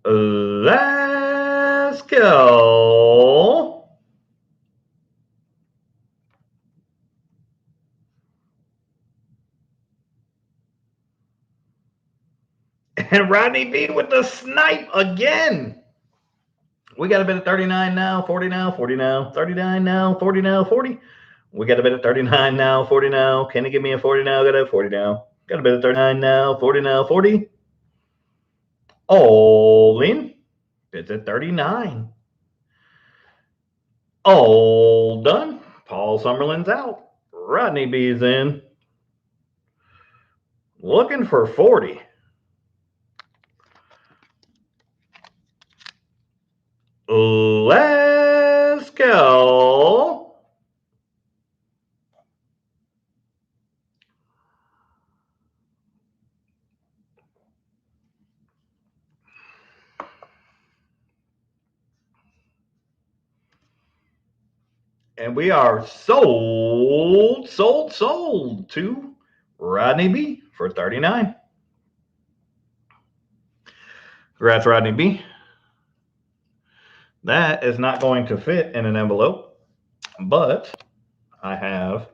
Let's go. And Rodney B with the snipe again. We got a bit of 39 now, 40 now, 40 now, 39 now, 40 now, 40. We got a bit of 39 now, 40 now. Can you give me a 40 now? Got a 40 now. Got a bit of 39 now, 40 now, 40. All in. It's at 39. All done. Paul Summerlin's out. Rodney B's in. Looking for 40. Let's go. And we are sold to Rodney B for 39. Congrats, Rodney B. That is not going to fit in an envelope, but I have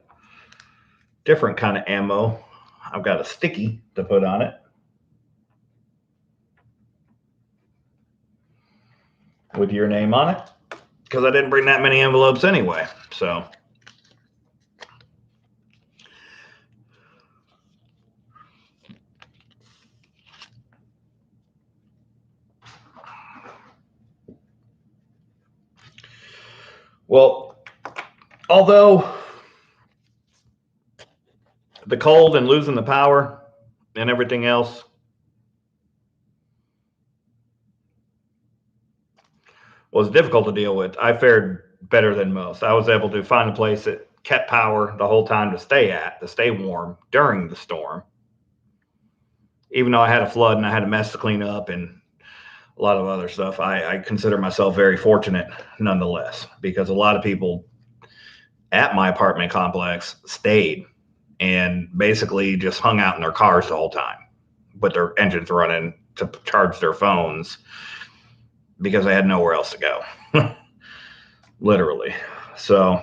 different kind of ammo. I've got a sticky to put on it with your name on it, because I didn't bring that many envelopes anyway. So well, although the cold and losing the power and everything else was difficult to deal with, I fared better than most. I was able to find a place that kept power the whole time to stay warm during the storm. Even though I had a flood and I had a mess to clean up and a lot of other stuff, I consider myself very fortunate nonetheless, because a lot of people at my apartment complex stayed and basically just hung out in their cars the whole time with their engines running to charge their phones because they had nowhere else to go. Literally. So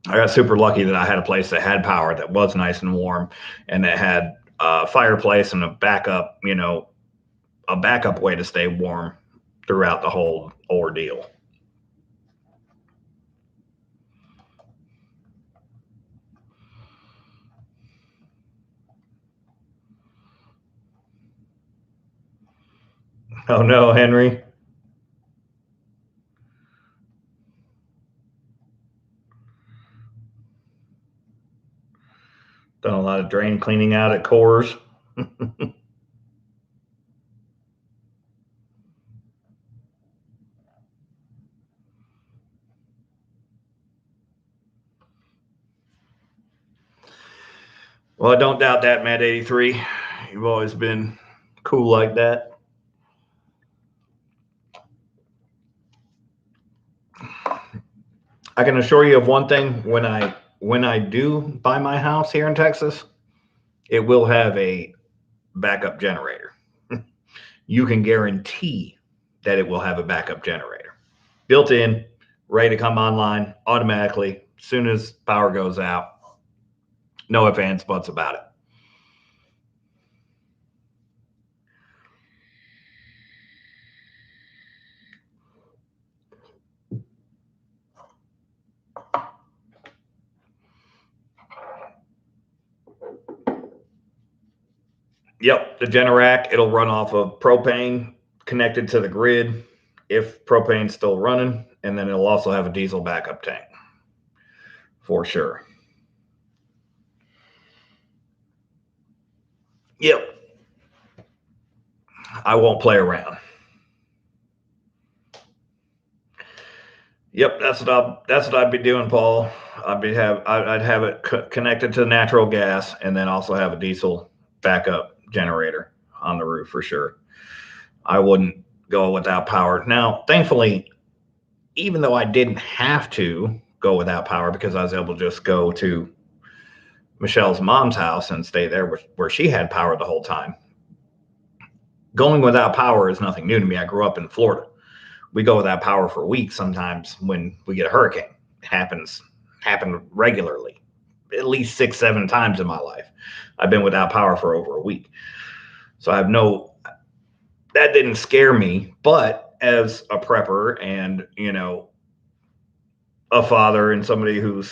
I got super lucky that I had a place that had power, that was nice and warm, and that had a fireplace and a backup, a backup way to stay warm throughout the whole ordeal. Oh no, Henry. Done a lot of drain cleaning out at Coors. Well, I don't doubt that, Matt 83. You've always been cool like that. I can assure you of one thing: when I do buy my house here in Texas, it will have a backup generator. You can guarantee that it will have a backup generator built in, ready to come online automatically as soon as power goes out. No ifs, ands, buts about it. Yep, the Generac, it'll run off of propane connected to the grid if propane's still running, and then it'll also have a diesel backup tank for sure. Yep, I won't play around. Yep, that's what I'd be doing, Paul. I'd have it connected to natural gas, and then also have a diesel backup generator on the roof for sure. I wouldn't go without power. Now, thankfully, even though I didn't have to go without power because I was able to just go to Michelle's mom's house and stay there where she had power the whole time. Going without power is nothing new to me. I grew up in Florida. We go without power for weeks sometimes when we get a hurricane. It happen regularly, at least 6, 7 times in my life. I've been without power for over a week. So that didn't scare me, but as a prepper and, a father and somebody who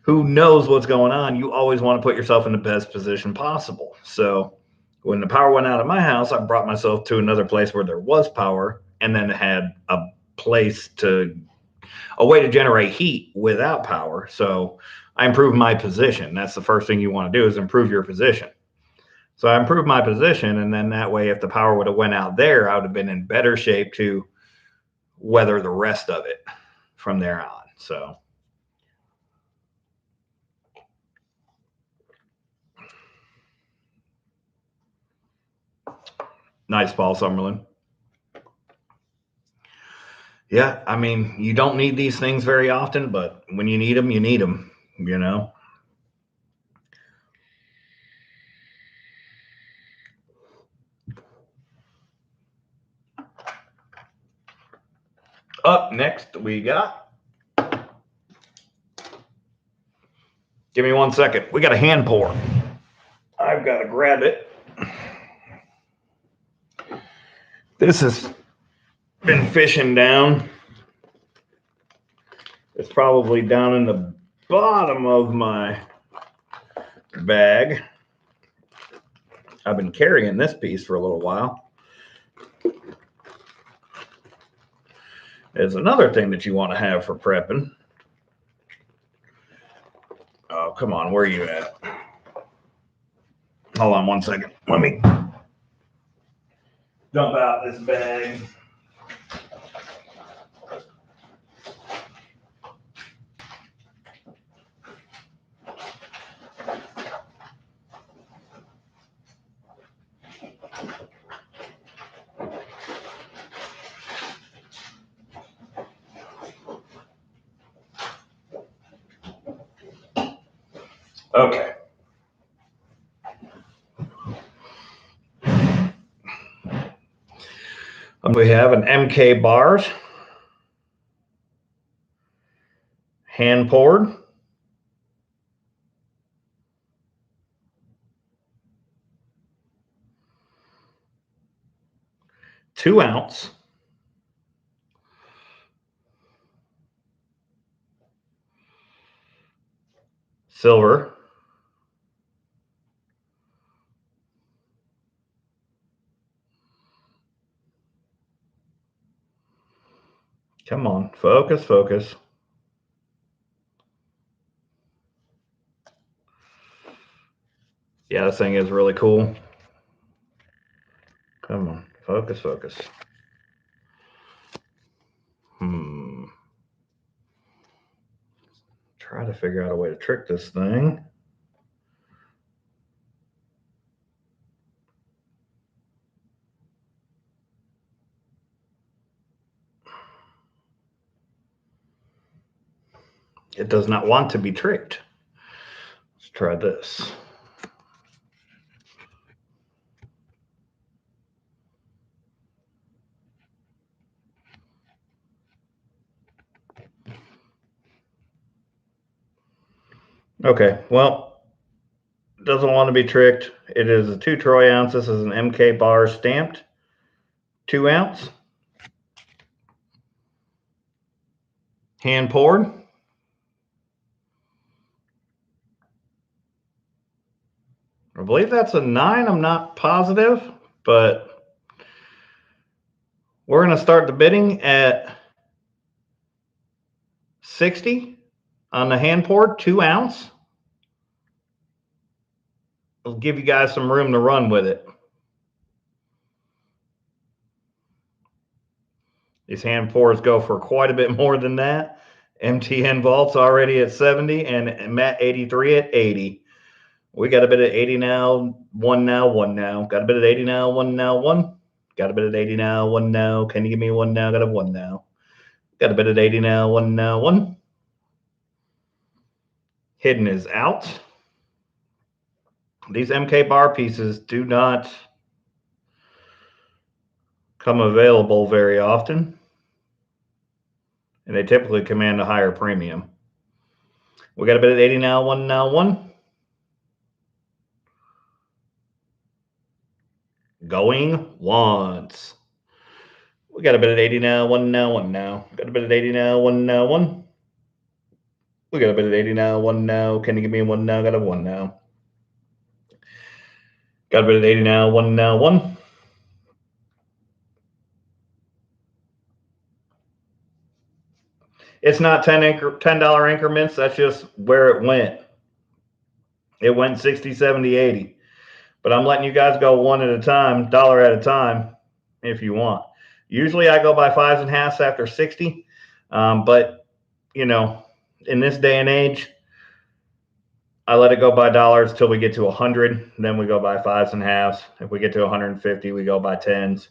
knows what's going on, you always want to put yourself in the best position possible. So when the power went out of my house, I brought myself to another place where there was power, and then had a way to generate heat without power. So I improved my position. That's the first thing you want to do, is improve your position. So I improved my position, and then that way, if the power would have went out there, I would have been in better shape to weather the rest of it from there on. So nice, Paul Summerlin. Yeah, I mean, you don't need these things very often, but when you need them, you need them, Up next, we got. Give me 1 second. We got a hand pour. I've got to grab it. This has been fishing down. It's probably down in the bottom of my bag. I've been carrying this piece for a little while. There's another thing that you want to have for prepping. Oh, come on. Where are you at? Hold on 1 second. Let me dump out this bag. Okay. We have an MK bars, hand poured, (2 ounce), silver, come on, focus, focus. Yeah, this thing is really cool. Come on, focus, focus. Try to figure out a way to trick this thing. It does not want to be tricked. Let's try this. Okay, well, doesn't want to be tricked. It is a 2 troy ounce. This is an MK bar stamped 2 ounce. Hand poured. I believe that's a 9. I'm not positive, but we're going to start the bidding at 60 on the hand poured 2 ounce. I'll give you guys some room to run with it. These hand pours go for quite a bit more than that. MTN Vault's already at 70 and Matt 83 at 80. We got a bit at 80 now, 1 now, 1 now. Got a bit at 80 now, 1 now, 1. Got a bit at 80 now, 1 now. Can you give me 1 now? Got a 1 now. Got a bit at 80 now, 1 now, 1. Hidden is out. These MK bar pieces do not come available very often, and they typically command a higher premium. We got a bit at 80 now, 1 now, 1. Going once. We got a bit at 80 now, 1 now, 1 now. Got a bit at 80 now, 1 now, 1. We got a bit at 80 now, 1 now. Can you give me 1 now? Got a 1 now. Got a bit at 80 now, 1 now, 1. It's not $10 increments. That's just where it went. It went 60, 70, 80. But I'm letting you guys go one at a time, dollar at a time, if you want. Usually I go by 5s and halves after 60. But, you know, in this day and age, I let it go by dollars till we get to 100. Then we go by 5s and halves. If we get to 150, we go by 10s.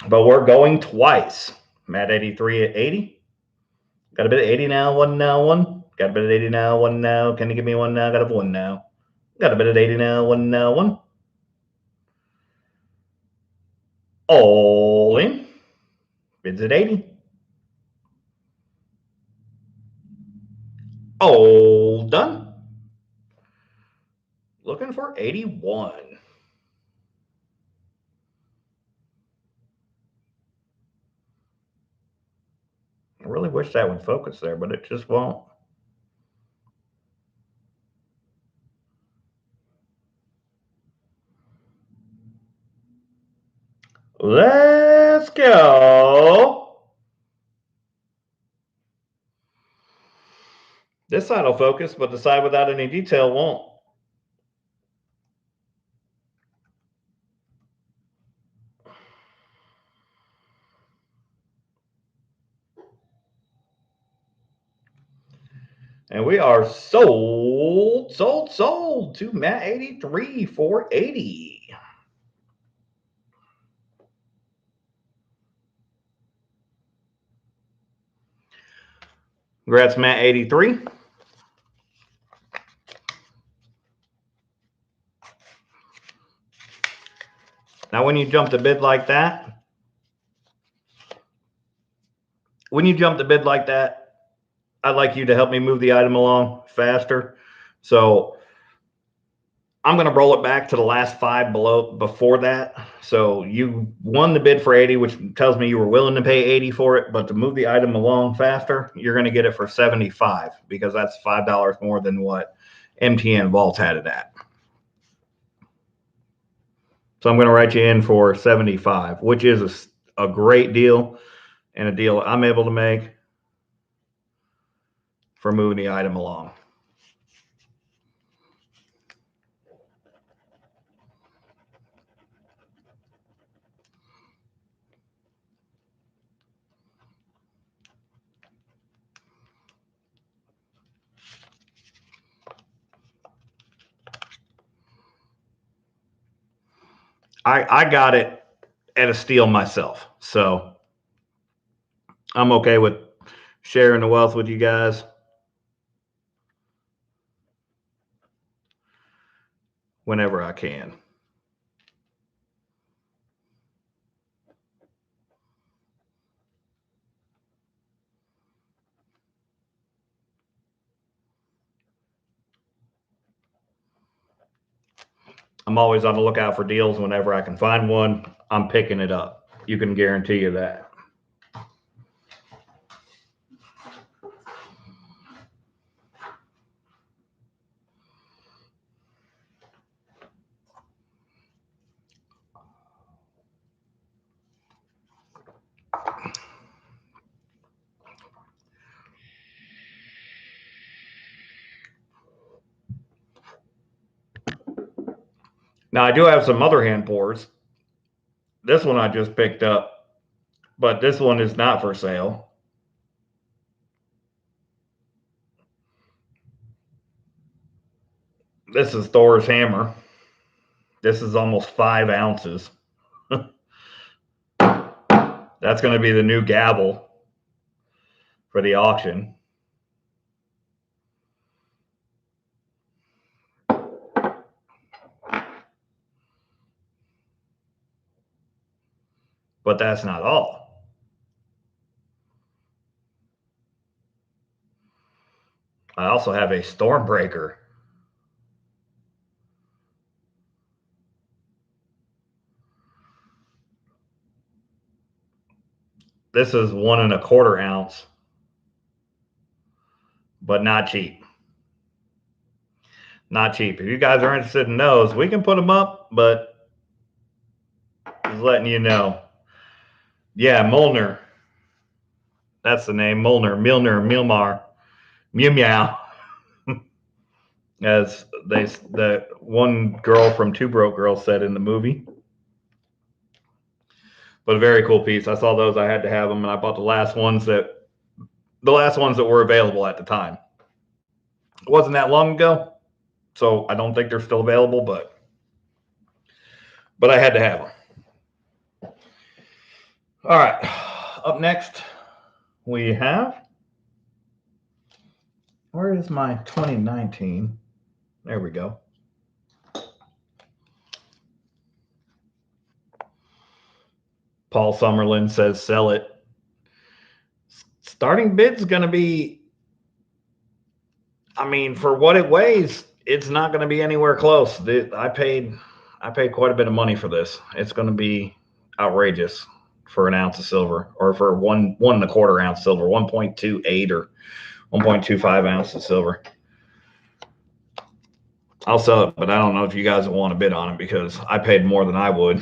But we're going twice. Matt 83 at 80. Got a bit of 80 now, 1 now, 1. Got a bit of 80 now, 1 now. Can you give me 1 now? Got a 1 now. Got a bit of 80 now, 1 now, 1. All in. Bids at 80. All done. Looking for 81. I really wish that would focus there, but it just won't. Let's go. This side will focus, but the side without any detail won't. And we are sold to Matt 83 for 80. Congrats, Matt 83. Now, when you jump the bid like that, I'd like you to help me move the item along faster. So I'm going to roll it back to the last 5 before that. So you won the bid for 80, which tells me you were willing to pay 80 for it, but to move the item along faster, you're going to get it for 75 because that's $5 more than what MTN Vaults had it at. So I'm going to write you in for 75, which is a great deal and a deal I'm able to make for moving the item along. I got it at a steal myself, so I'm okay with sharing the wealth with you guys whenever I can. I'm always on the lookout for deals. Whenever I can find one, I'm picking it up. You can guarantee you that. Now, I do have some other hand pours. This one I just picked up, but this one is not for sale. This is Thor's hammer. This is almost 5 ounces. That's going to be the new gavel for the auction. But that's not all. I also have a Stormbreaker. This is 1 1/4 ounce, but not cheap. Not cheap. If you guys are interested in those, we can put them up, but just letting you know. Yeah, Molnar. That's the name. Molnar, Milner, Milmar, Mew Meow. As the one girl from Two Broke Girls said in the movie. But a very cool piece. I saw those. I had to have them, and I bought the last ones that were available at the time. It wasn't that long ago, so I don't think they're still available, but I had to have them. All right. Up next, we have, where is my 2019? There we go. Paul Summerlin says sell it. Starting bid's going to be, I mean, for what it weighs, it's not going to be anywhere close. I paid quite a bit of money for this. It's going to be outrageous for an ounce of silver, or for 1 1/4 ounce silver, 1.28 or 1.25 ounces of silver. I'll sell it, but I don't know if you guys want to bid on it because I paid more than I would.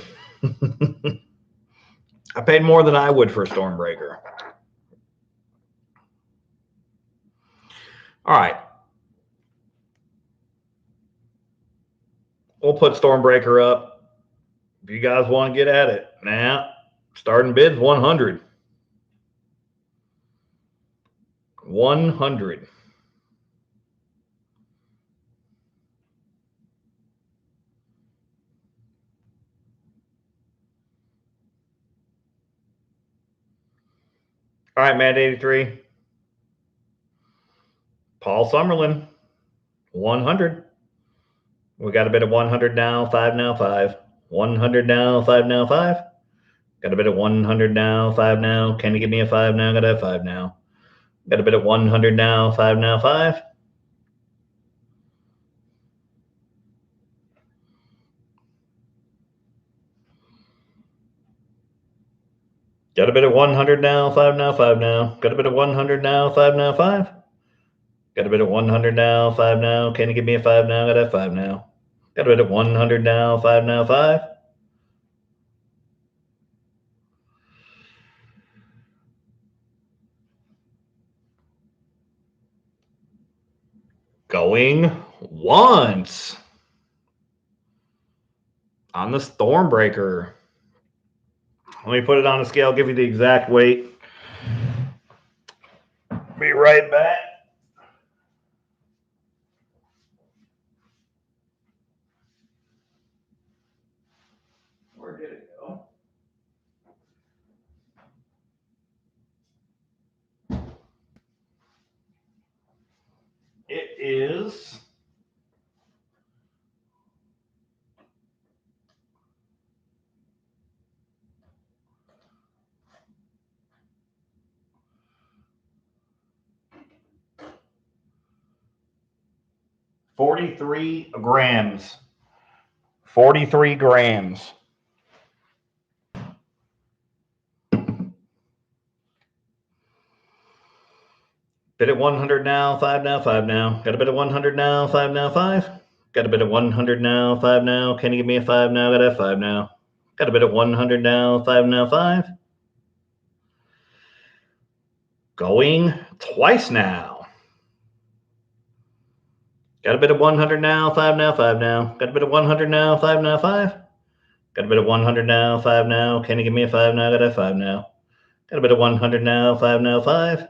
I paid more than I would for a Stormbreaker. All right. We'll put Stormbreaker up. If you guys want to get at it. Now, starting bid's 100. 100. All right, Matt 83. Paul Summerlin, 100. We got a bid of 100 now, 5 now, 5. 100 now, 5 now, 5. Got a bid at 100 now, 5 now. Can you give me a 5 now? Got a 5 now. Got a bid at 100 now, 5 now, 5. Got a bid at 100 now, 5 now, 5 now. Got a bid at 100 now, 5 now, 5. Got a bid at 100 now, 5 now. Can you give me a 5 now? Got a 5 now. Got a bid at 100 now, 5 now, 5. Going once on the Stormbreaker. Let me put it on a scale, give you the exact weight. Be right back. Where did it go? It is 43 grams. 43 grams. Bid at 100 now, 5 now, 5 now. Got a bid at 100 now, 5 now, 5. Got a bid at 100 now, 5 now. Can you give me a 5 now? Got a 5 now. Got a bid at 100 now, 5 now, 5. Going twice now. Got a bid at 100 now, 5 now, 5 now. Got a bid at 100 now, 5 now, 5. Got a bid at 100 now, 5 now. Can you give me a 5 now? Got a 5 now. Got a bid at 100 now, 5 now, 5.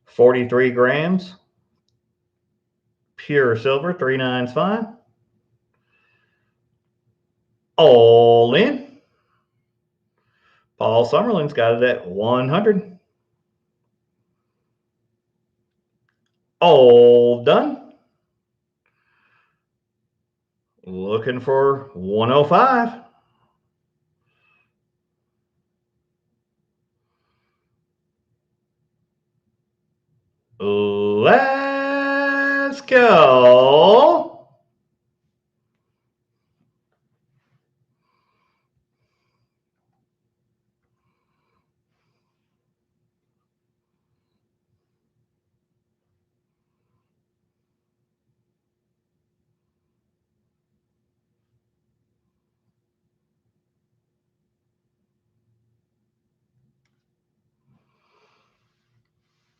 43 grams. Pure silver, 3 9's fine. All in. Paul Summerlin's got it at 100. All done. Looking for 105. Let's go.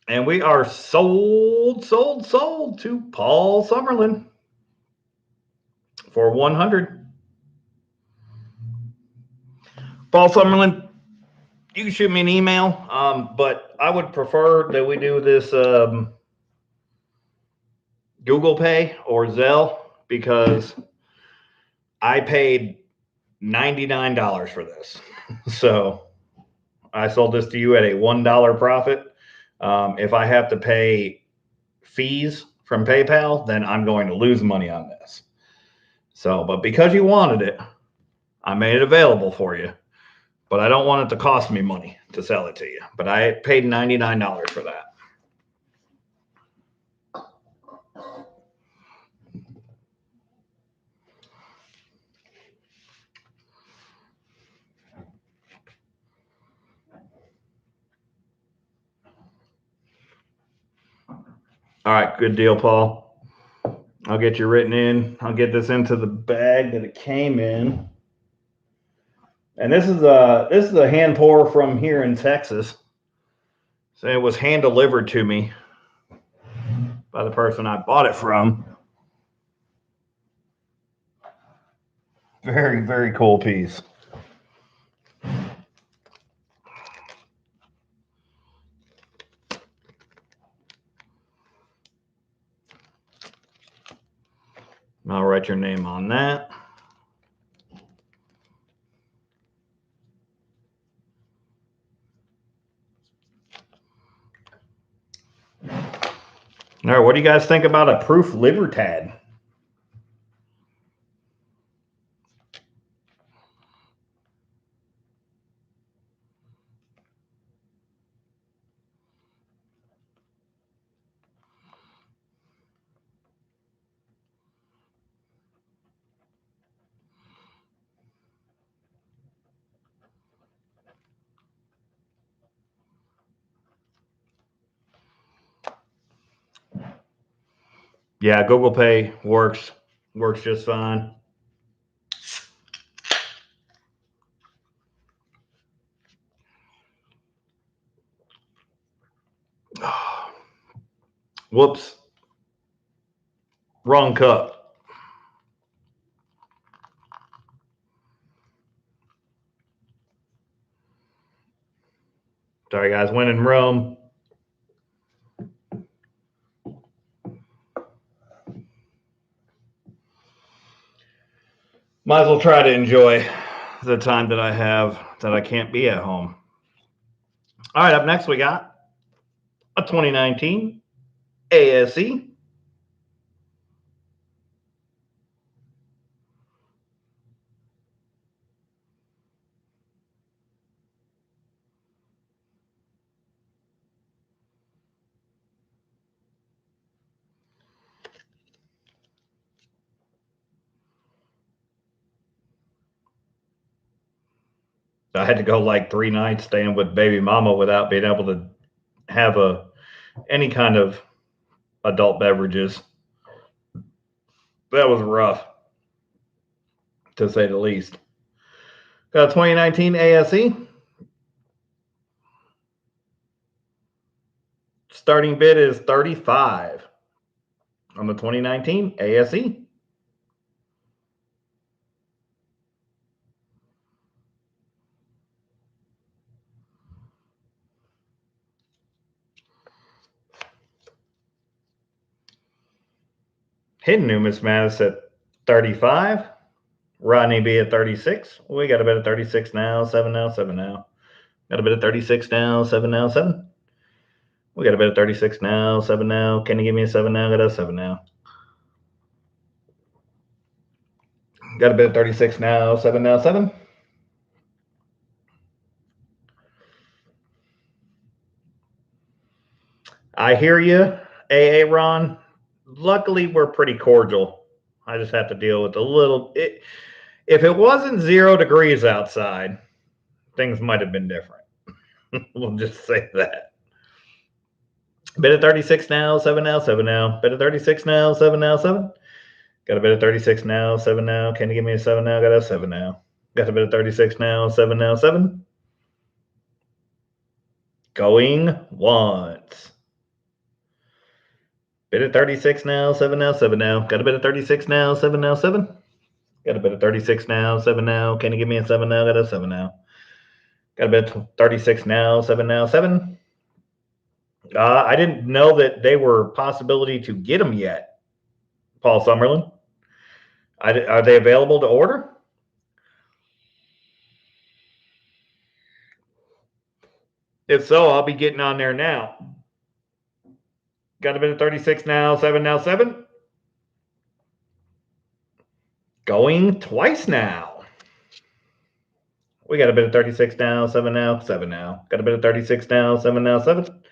And we are sold to Paul Summerlin for 100. Paul Summerlin, you can shoot me an email, but I would prefer that we do this Google Pay or Zelle because I paid $99 for this. So I sold this to you at a $1 profit. If I have to pay fees from PayPal, then I'm going to lose money on this. So, but because you wanted it, I made it available for you. But I don't want it to cost me money to sell it to you. But I paid $99 for that. All right, good deal, Paul. I'll get you written in. I'll get this into the bag that it came in. And this is a hand pour from here in Texas. So it was hand delivered to me by the person I bought it from. Very, very cool piece. I'll write your name on that. All right, what do you guys think about a proof Libertad? Yeah, Google Pay works just fine. Whoops. Wrong cup. Sorry, guys. When in Rome. Might as well try to enjoy the time that I have that I can't be at home. All right, up next we got a 2019 ASE. I had to go like 3 nights staying with baby mama without being able to have any kind of adult beverages. That was rough, to say the least. Got a 2019 ASE. Starting bid is $35 on the 2019 ASE. Hidden numismatics at 35. Rodney B at 36. We got a bit of 36 now, 7 now, 7 now. Got a bit of 36 now, 7 now, 7. We got a bit of 36 now, 7 now. Can you give me a 7 now? Got a 7 now. Got a bit of 36 now, 7 now, 7. I hear you, AA Ron. Luckily, we're pretty cordial. I just have to deal with a little. If it wasn't 0 degrees outside, things might have been different. We'll just say that. Bit of 36 now, 7 now, 7 now. Bit of 36 now, 7 now, 7. Got a bit of 36 now, 7 now. Can you give me a 7 now? Got a 7 now. Got a bit of 36 now, 7 now, 7. Going once. Bit of 36 now, 7 now, 7 now. Got a bit of 36 now, 7 now, 7. Got a bit of 36 now, 7 now. Can you give me a 7 now? Got a 7 now. Got a bit of 36 now, 7 now, 7. I didn't know that they were a possibility to get them yet, Paul Summerlin. Are they available to order? If so, I'll be getting on there now. Got a bit of 36 now, 7 now, 7. Going twice now. We got a bit of 36 now, 7 now, 7 now. Got a bit of 36 now, 7 now, 7.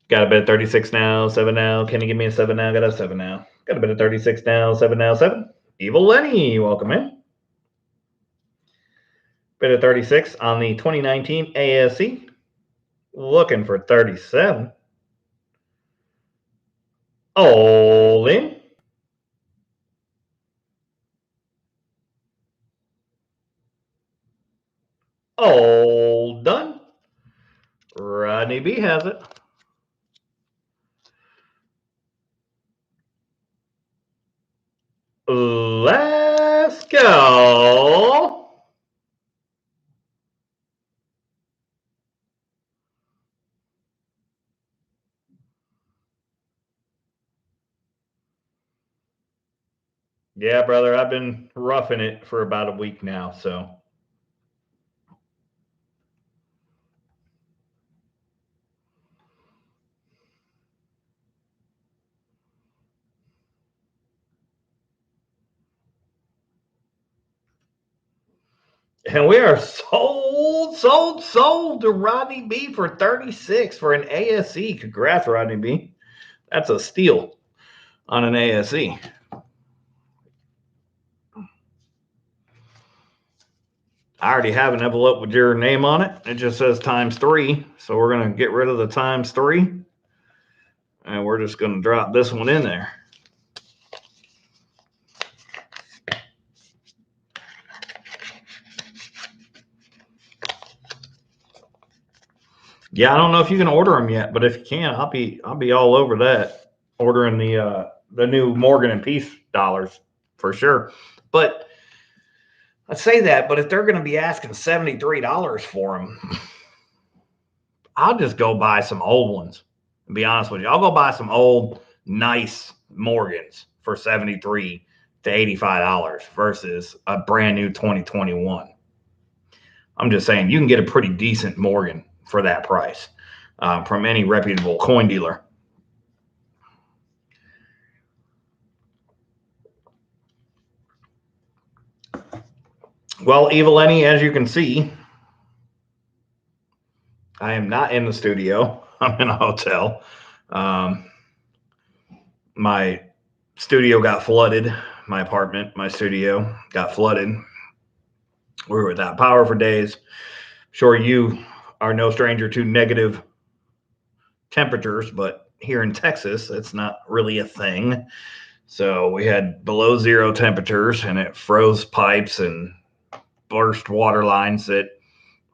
Got a bit of 36 now, 7 now. Can you give me a 7 now? Got a 7 now. Got a bit of 36 now, 7 now, 7. Evil Lenny, welcome in. Bit of 36 on the 2019 ASE. Looking for 37. All in. All done. Rodney B has it. Let's go. Yeah, brother, I've been roughing it for about a week now, so. And we are sold to Rodney B for 36 for an ASE. Congrats, Rodney B. That's a steal on an ASE. I already have an envelope with your name on it. It just says ×3. So we're going to get rid of the ×3. And we're just going to drop this one in there. Yeah, I don't know if you can order them yet, but if you can, I'll be all over that, ordering the new Morgan and Peace dollars for sure. But I say that, but if they're going to be asking $73 for them, I'll just go buy some old ones. To be honest with you, I'll go buy some old nice Morgans for 73 to $85 versus a brand new 2021. I'm just saying you can get a pretty decent Morgan for that price from any reputable coin dealer. Well, Evil Lenny, as you can see, I am not in the studio. I'm in a hotel. My studio got flooded. My apartment, my studio got flooded. We were without power for days. Sure, you are no stranger to negative temperatures, but here in Texas, it's not really a thing. So we had below zero temperatures, and it froze pipes and burst water lines that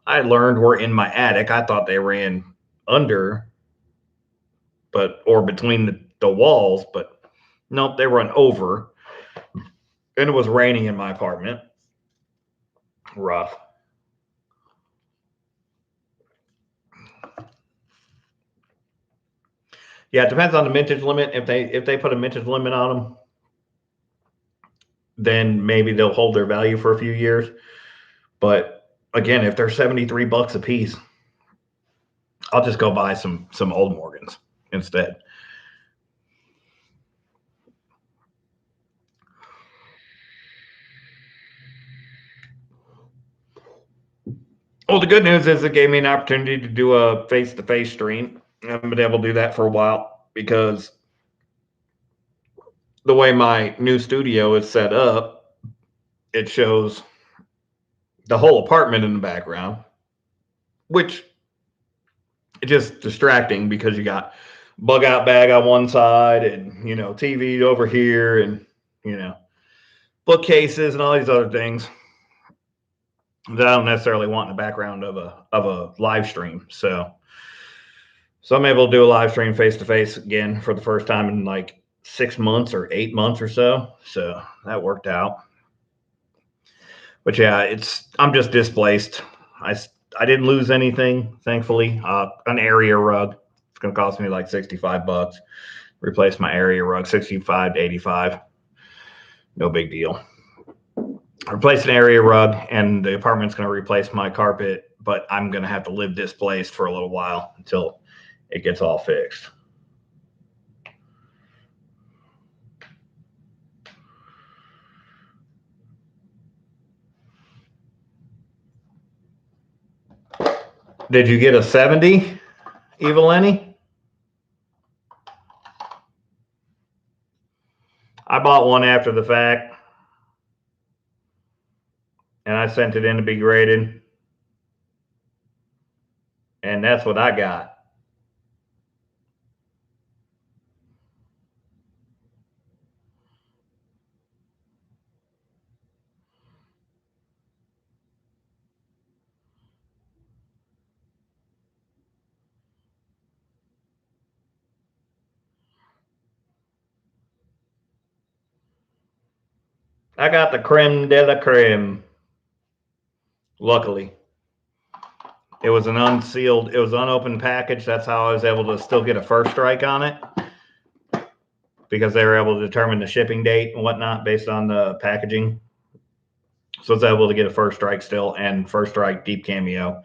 I learned were in my attic. I thought they ran under, or between the walls, but nope, they run over. And it was raining in my apartment. Rough. Yeah, it depends on the mintage limit. If they put a mintage limit on them, then maybe they'll hold their value for a few years. But again, if they're $73 a piece, I'll just go buy some old Morgans instead. Well, the good news is it gave me an opportunity to do a face-to-face stream. I haven't been able to do that for a while because the way my new studio is set up, it shows the whole apartment in the background, which is just distracting because you got bug out bag on one side and TV over here and bookcases and all these other things that I don't necessarily want in the background of a live stream. So I'm able to do a live stream face to face again for the first time in like 6 months or 8 months or so. So that worked out. But yeah, I'm just displaced. I didn't lose anything, thankfully. An area rug. It's going to cost me like $65. Replace my area rug, 65 to 85. No big deal. Replace an area rug, and the apartment's going to replace my carpet, but I'm going to have to live displaced for a little while until it gets all fixed. Did you get a 70, Evil Lenny? I bought one after the fact, and I sent it in to be graded, and that's what I got. I got the creme de la creme. Luckily, it was an unopened package. That's how I was able to still get a first strike on it, because they were able to determine the shipping date and whatnot based on the packaging. So I was able to get a first strike still, and first strike deep cameo,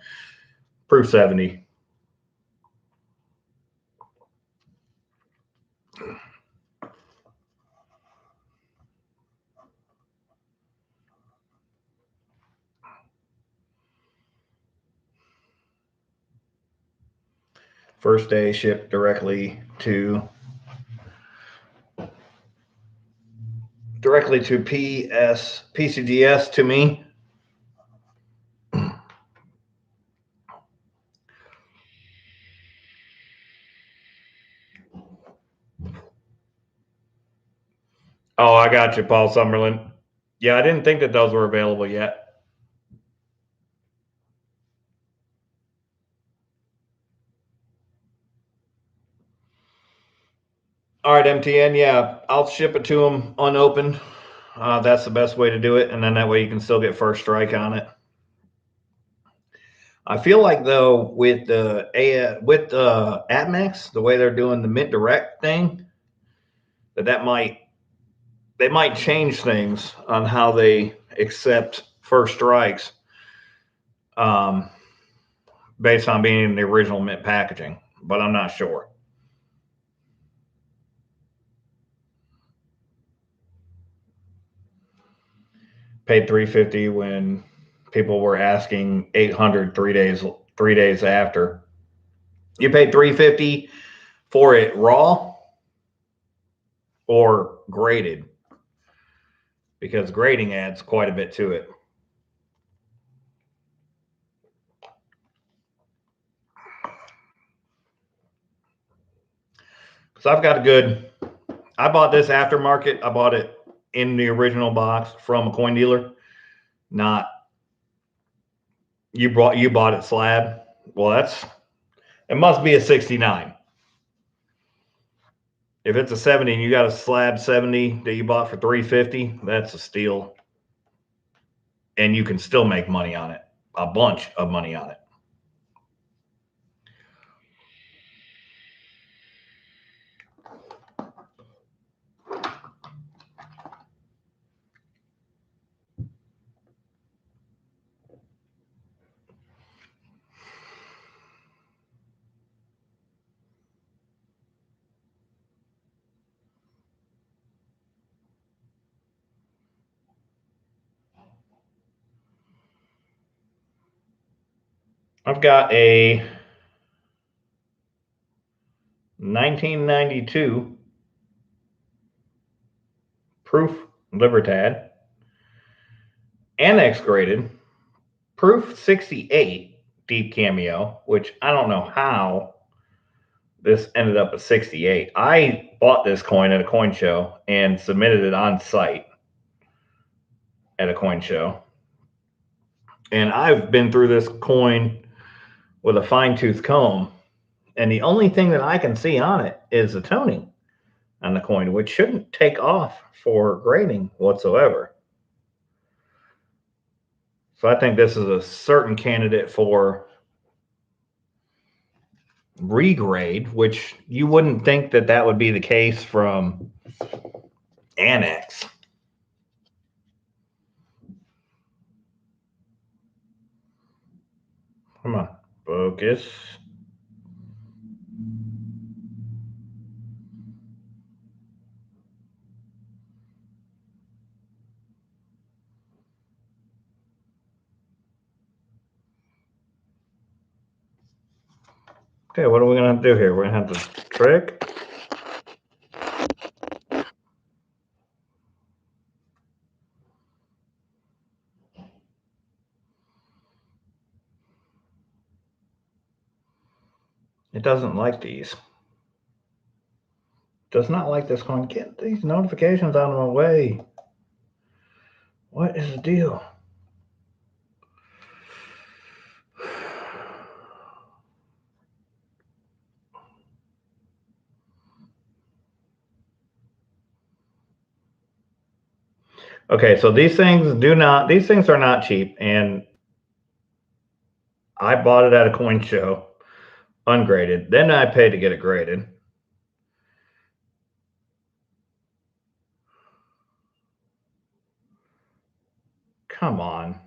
proof 70. First day shipped directly to PCGS to me. Oh, I got you, Paul Summerlin. Yeah, I didn't think that those were available yet. All right, MTN. Yeah, I'll ship it to them unopened. That's the best way to do it, and then that way you can still get first strike on it. I feel like though with the AdMax, the way they're doing the Mint Direct thing, that might they might change things on how they accept first strikes, um, based on being in the original Mint packaging. But I'm not sure. Paid 350 when people were asking 800 3 days after. You paid 350 for it raw or graded, because grading adds quite a bit to it. Because I've got a good. I bought this aftermarket. I bought it in the original box from a coin dealer. Not you bought it slab. Well, it must be a 69. If it's a 70 and you got a slab 70 that you bought for 350, that's a steal. And you can still make money on it. A bunch of money on it. I've got a 1992 proof Libertad, annex graded, proof 68 deep cameo, which I don't know how this ended up at 68. I bought this coin at a coin show and submitted it on site at a coin show. And I've been through this coin with a fine tooth comb, and the only thing that I can see on it is the toning on the coin, which shouldn't take off for grading whatsoever. So I think this is a certain candidate for regrade, which you wouldn't think that that would be the case from Annex. Come on, focus. Okay, what are we going to do here? We're going to have to trick. It doesn't like these. Does not like this coin. Get these notifications out of my way. What is the deal? Okay, so these things are not cheap, and I bought it at a coin show, ungraded. Then I paid to get it graded. Come on.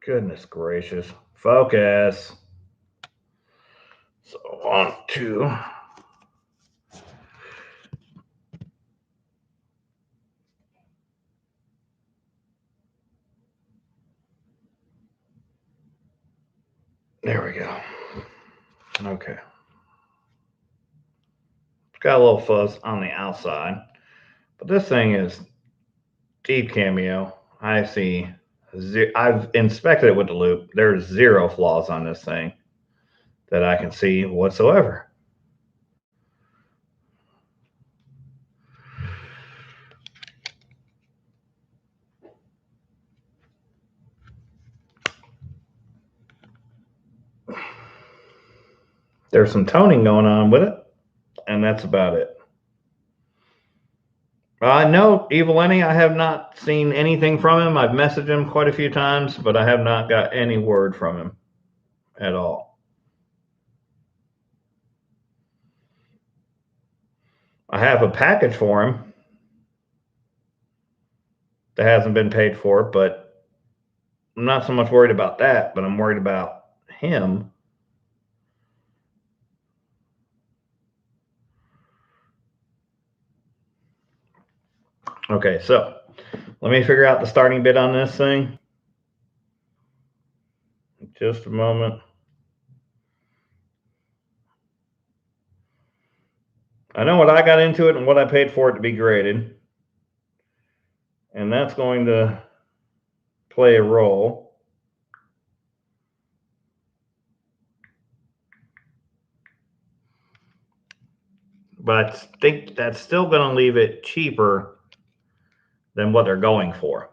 Goodness gracious. Focus. So 1, 2. There we go. Okay. Got a little fuzz on the outside, but this thing is deep cameo. I see. I've inspected it with the loop. There's zero flaws on this thing that I can see whatsoever. There's some toning going on with it, and that's about it. No, Evil Lenny, I have not seen anything from him. I've messaged him quite a few times, but I have not got any word from him at all. I have a package for him that hasn't been paid for, but I'm not so much worried about that, but I'm worried about him. Okay, so let me figure out the starting bid on this thing. Just a moment. I know what I got into it and what I paid for it to be graded. And that's going to play a role. But I think that's still going to leave it cheaper than what they're going for.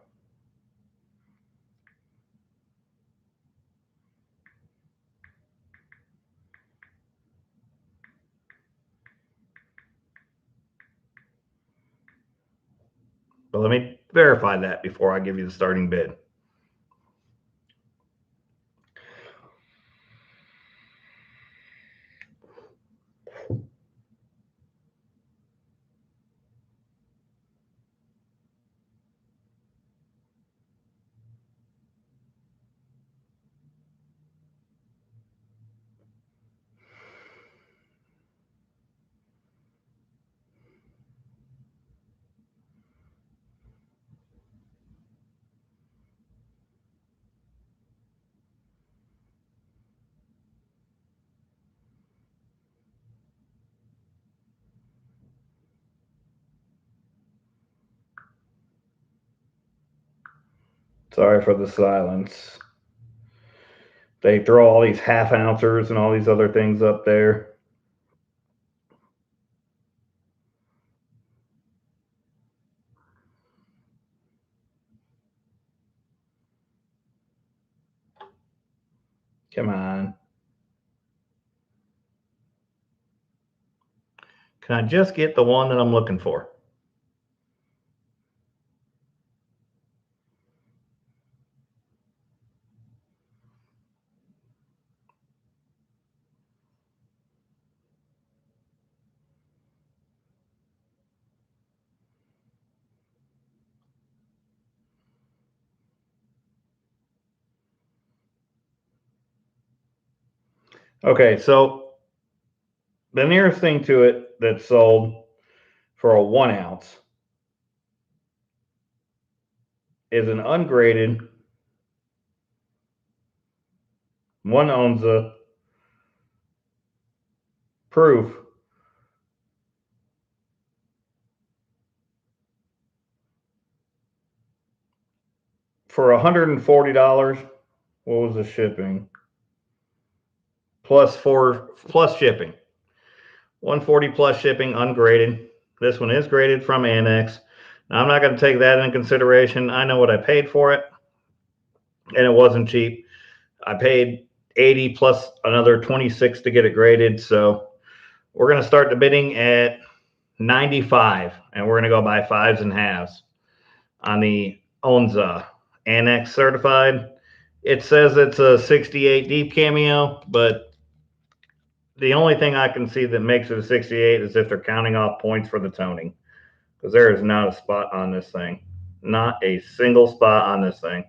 But let me verify that before I give you the starting bid. Sorry for the silence. They throw all these half ouncers and all these other things up there. Come on. Can I just get the one that I'm looking for? Okay, so the nearest thing to it that's sold for a 1 ounce is an ungraded 1 onza proof for $140. What was the shipping? Plus shipping. 140 plus shipping, ungraded. This one is graded from Annex. Now, I'm not going to take that into consideration. I know what I paid for it, and it wasn't cheap. I paid 80 plus another 26 to get it graded. So we're going to start the bidding at 95, and we're going to go by fives and halves on the Onza Annex certified. It says it's a 68 deep cameo, but the only thing I can see that makes it a 68 is if they're counting off points for the toning, because there is not a spot on this thing. Not a single spot on this thing.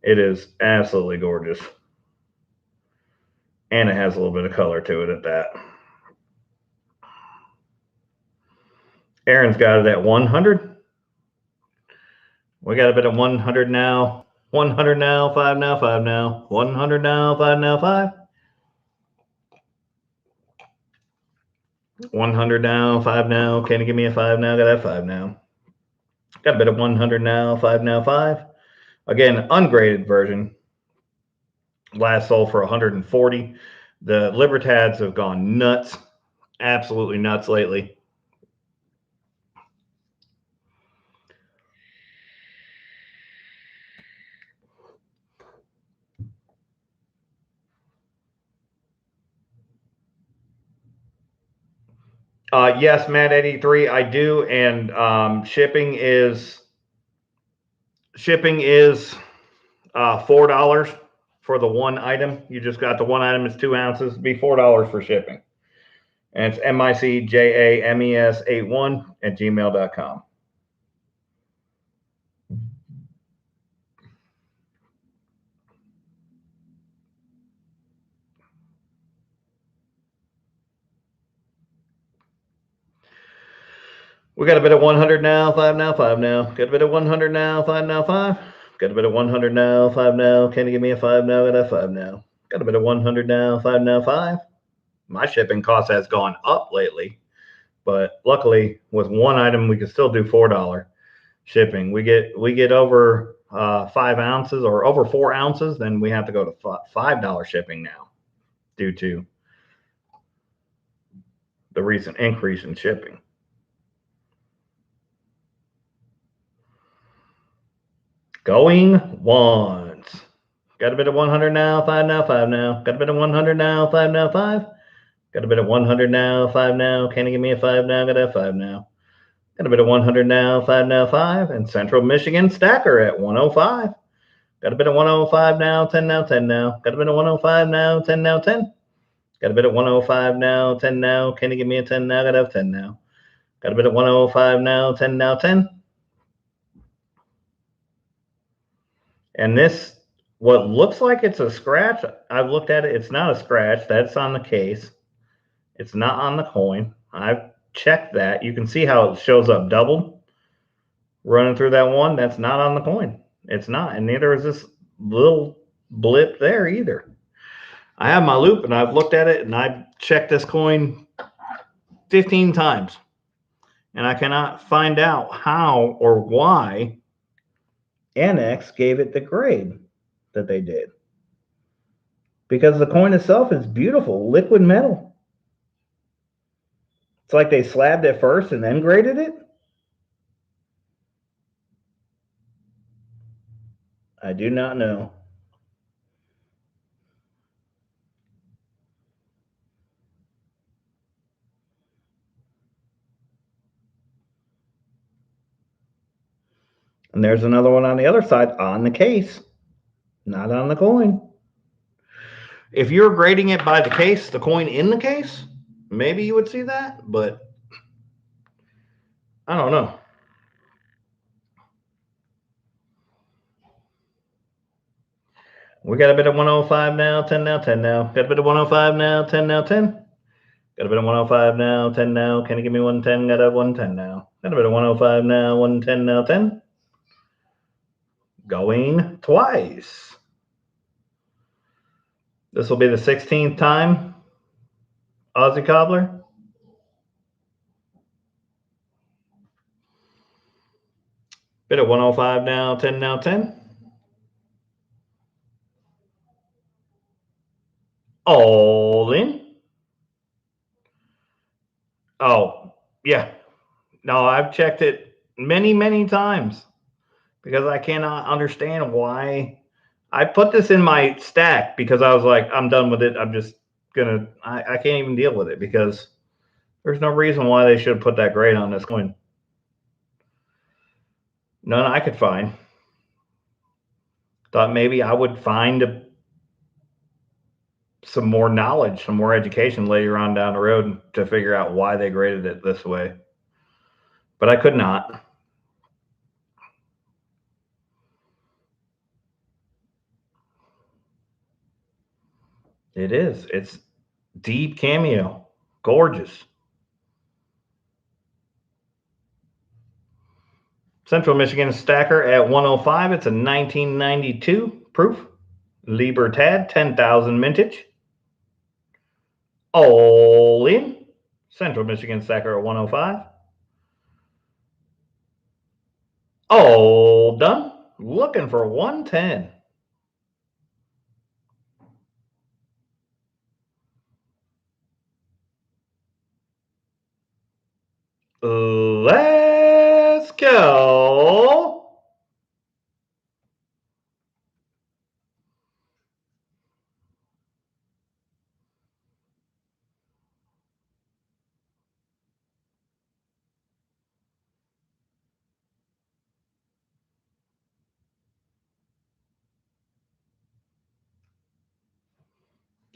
It is absolutely gorgeous. And it has a little bit of color to it at that. Aaron's got it at 100. We got a bit of 100 now. 100 now, 5 now, 5 now. 100 now, 5 now, 5. 100 now, 5 now. Can you give me a 5 now? Got that 5 now. Got a bit of 100 now, 5 now, 5. Again, ungraded version. Last sold for 140. The Libertads have gone nuts. Absolutely nuts lately. Yes, Matt 83, I do, and shipping is $4 for the one item. You just got the one item. It's 2 ounces. It'd be $4 for shipping, and it's micjames81 at gmail.com. We got a bit of 100 now, 5 now, 5 now. Got a bit of 100 now, 5 now, 5. Got a bit of 100 now, 5 now. Can you give me a 5 now? Got a 5 now. Got a bit of 100 now, 5 now, 5. My shipping cost has gone up lately, but luckily with one item we can still do $4 shipping. We get over 5 ounces or over 4 ounces, then we have to go to $5 shipping now due to the recent increase in shipping. Going once. Got a bit of 100 now, 5 now, 5 now. Got a bit of 100 now, 5 now, 5. Got a bit of 100 now, 5 now. Can you give me a 5 now? Got a 5 now. Got a bit of 100 now, 5 now, 5. And Central Michigan Stacker at 105. Got a bit of 105 now, 10 now, 10 now. Got a bit of 105 now, 10 now, 10. Got a bit of 105 now, 10 now. Can you give me a 10 now? Got a 10 now. Got a bit of 105 now, 10 now, 10. And this, what looks like it's a scratch, I've looked at it. It's not a scratch. That's on the case. It's not on the coin. I've checked that. You can see how it shows up doubled running through that one. That's not on the coin. It's not. And neither is this little blip there either. I have my loop and I've looked at it and I've checked this coin 15 times. And I cannot find out how or why NX gave it the grade that they did. Because the coin itself is beautiful, liquid metal. It's like they slabbed it first and then graded it. I do not know. And there's another one on the other side on the case, not on the coin. If you're grading it by the case, the coin in the case, maybe you would see that, but I don't know. We got a bit of 105 now, 10 now, 10 now. Got a bit of 105 now, 10 now, 10. Got a bit of 105 now, 10 now. Can you give me 110? Got a 110 now. Got a bit of 105 now, 110 now, 10. Going twice. This will be the 16th time. Aussie Cobbler. Bit of 105 now, 10 now, 10. All in. Oh, yeah. No, I've checked it many, many times because I cannot understand why. I put this in my stack because I was like, I'm done with it. I'm just gonna, I can't even deal with it because there's no reason why they should put that grade on this coin. None I could find. Thought maybe I would find some more knowledge, some more education later on down the road to figure out why they graded it this way. But I could not. It is. It's deep cameo. Gorgeous. Central Michigan Stacker at 105. It's a 1992 proof. Libertad 10,000 mintage. All in. Central Michigan Stacker at 105. All done. Looking for 110. Let's go.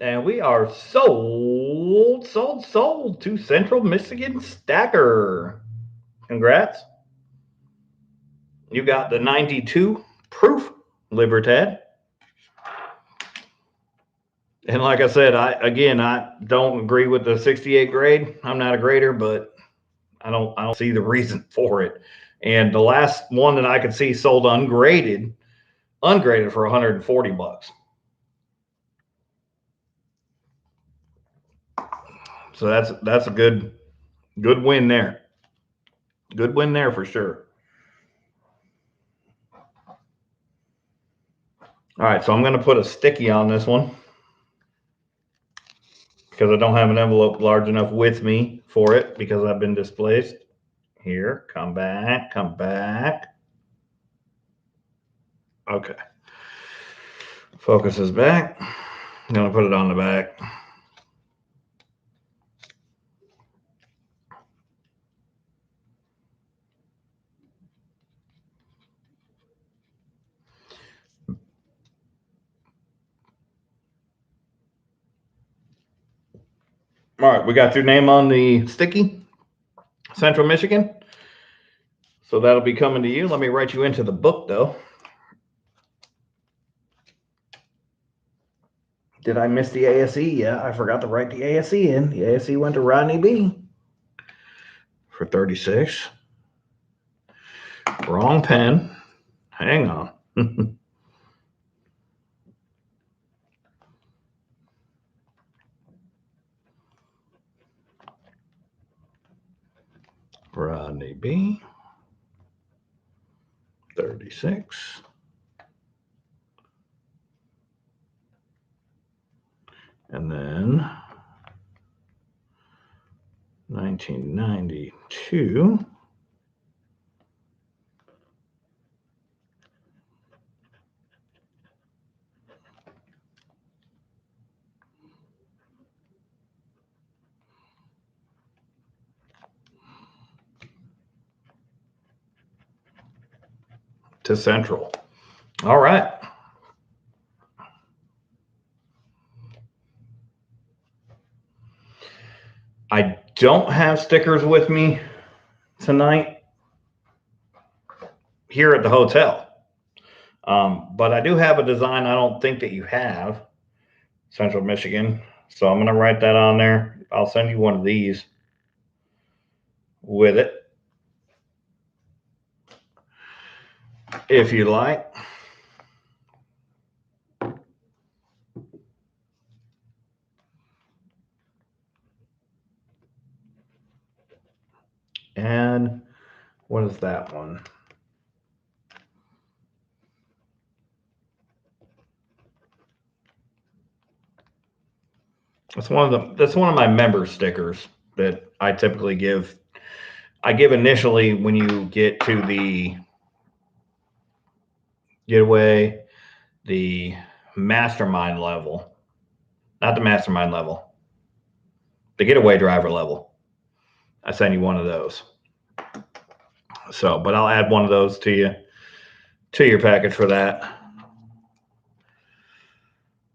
And we are sold to Central Michigan Stacker. Congrats. You got the 92 proof Libertad. And like I said, I don't agree with the 68 grade. I'm not a grader, but I don't see the reason for it. And the last one that I could see sold ungraded for 140 bucks. So that's a good win there. Good win there for sure. All right, so I'm going to put a sticky on this one because I don't have an envelope large enough with me for it because I've been displaced. Here, come back. Okay. Focus is back. I'm going to put it on the back. All right, we got your name on the sticky, Central Michigan. So that'll be coming to you. Let me write you into the book, though. Did I miss the ASE? Yeah, I forgot to write the ASE in. The ASE went to Rodney B for 36. Wrong pen. Hang on. Rodney B. 36. And then 1992. To Central. All right. I don't have stickers with me tonight here at the hotel. But I do have a design I don't think that you have, Central Michigan. So I'm going to write that on there. I'll send you one of these with it if you like. And what is that one? That's one of my member stickers that I typically give. I give initially when you get to the getaway, the mastermind level, not the mastermind level, the getaway driver level. I send you one of those. So, but I'll add one of those to your package for that.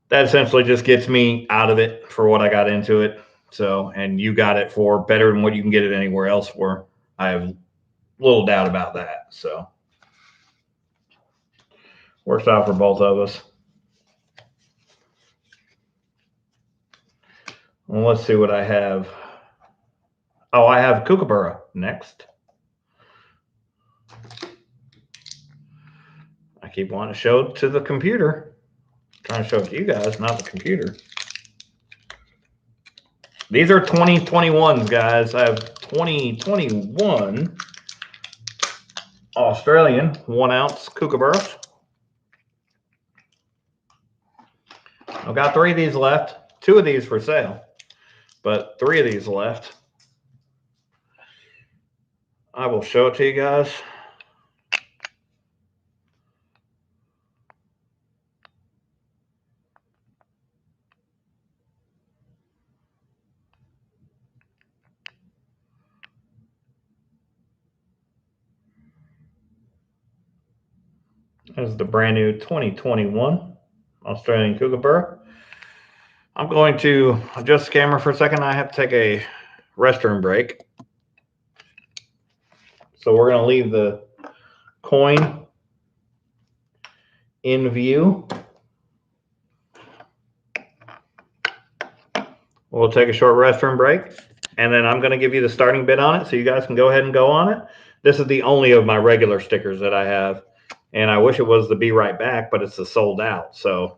That essentially just gets me out of it for what I got into it. So, and you got it for better than what you can get it anywhere else for. I have little doubt about that. So, works out for both of us. Well, let's see what I have. Oh, I have Kookaburra next. I keep wanting to show it to the computer. I'm trying to show it to you guys, not the computer. These are 2021s, guys. I have 2021 Australian 1 ounce Kookaburras. I've got 3 of these left. 2 of these for sale, but 3 of these left. I will show it to you guys. This is the brand new 2021 Australian Kookaburra. I'm going to adjust the camera for a second. I have to take a restroom break. So we're going to leave the coin in view. We'll take a short restroom break, and then I'm going to give you the starting bid on it so you guys can go ahead and go on it. This is the only of my regular stickers that I have, and I wish it was the Be Right Back, but it's the sold out. So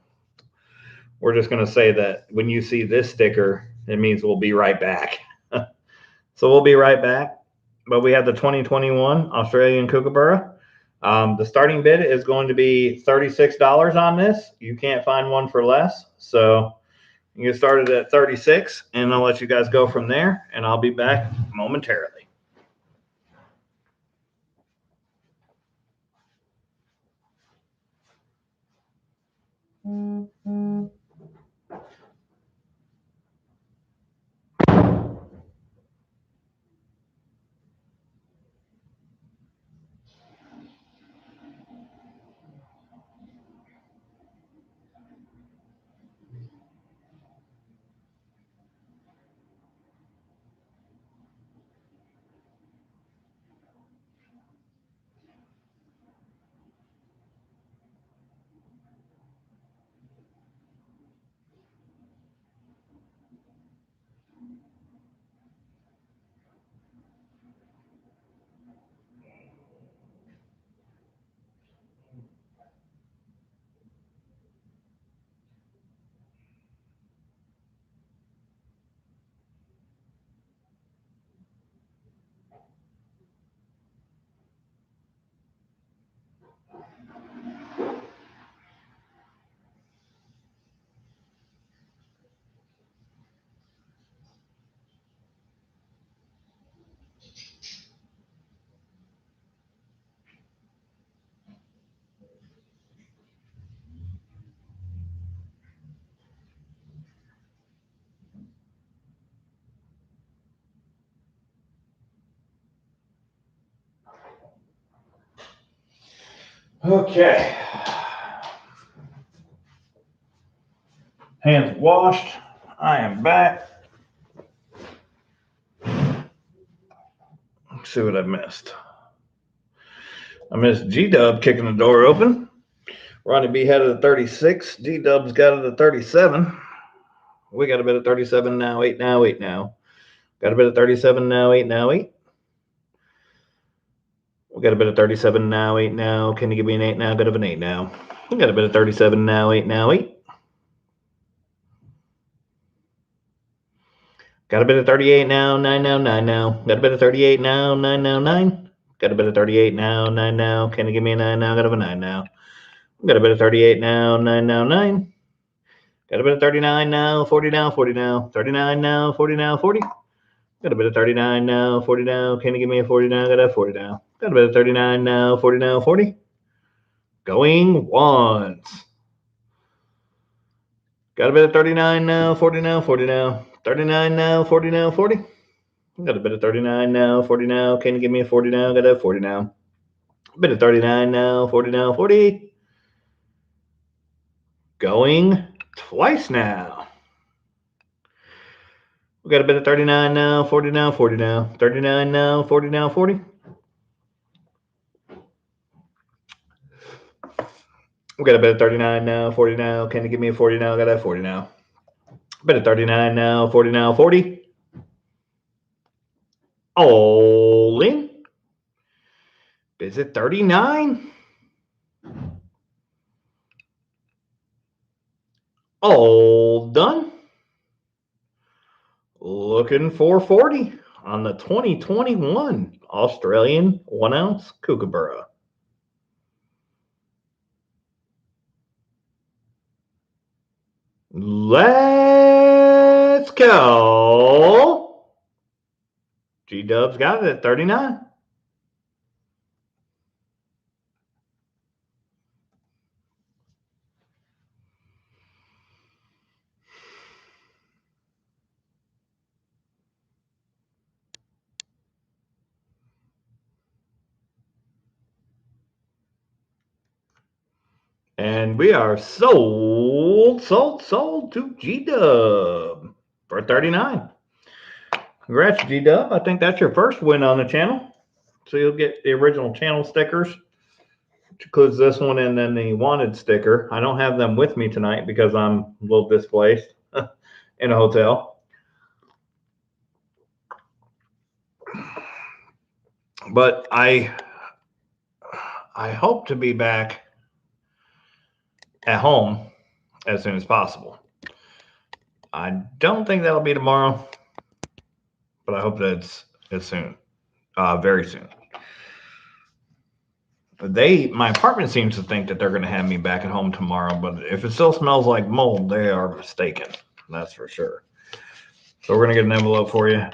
we're just going to say that when you see this sticker, it means we'll be right back. So we'll be right back. But we have the 2021 Australian Kookaburra. The starting bid is going to be $36 on this. You can't find one for less. So you get started at 36, and I'll let you guys go from there, and I'll be back momentarily. Okay. Hands washed. I am back. Let's see what I missed. I missed G-Dub kicking the door open. Ronnie B had it at 36. G-Dub's got it at 37. We got a bit of 37 now, 8 now, 8 now. Got a bit of 37 now, 8 now, 8. We got a bit of 37 now, 8 now. Can you give me an 8 now? Got an 8 now. We got a bit of 37 now, 8 now, 8. Got a bit of 38 now, 9 now, 9 now. Got a bit of 38 now, 9 now, 9. Got a bit of 38 now, 9 now. Can you give me a 9 now? Got a 9 now. Got a bit of 38 now, 9 now, 9. Got a bit of 39 now, 40 now, 40 now. 39 now, 40 now, 40. Got a bit of 39 now, 40 now. Can you give me a 40 now? Got a 40 now. Got a bit of 39 now, 40 now, 40. Going once. Got a bit of 39 now, 40 now, 40 now. 39 now, 40 now, 40. Got a bit of 39 now, 40 now. Can you give me a 40 now? Got a 40 now. A bit of 39 now, 40 now, 40. Going twice now. We got a bit of 39 now, 40 now, 40 now. 39 now, 40 now, 40. We got a bit of 39 now, 40 now. Can you give me a 40 now? Got a 40 now. A bit of 39 now, 40 now, 40. All in. Is it 39? All done. Looking for 40 on the 2021 Australian 1 ounce Kookaburra. Let's go. G-Dub's got it at 39. And we are sold to G-Dub for 39. Congrats, G-Dub. I think that's your first win on the channel. So you'll get the original channel stickers, which includes this one and then the wanted sticker. I don't have them with me tonight because I'm a little displaced in a hotel. But I hope to be back at home as soon as possible. I don't think that'll be tomorrow, but I hope that's soon, very soon. My apartment seems to think that they're going to have me back at home tomorrow, but if it still smells like mold, they are mistaken. That's for sure. So we're going to get an envelope for you.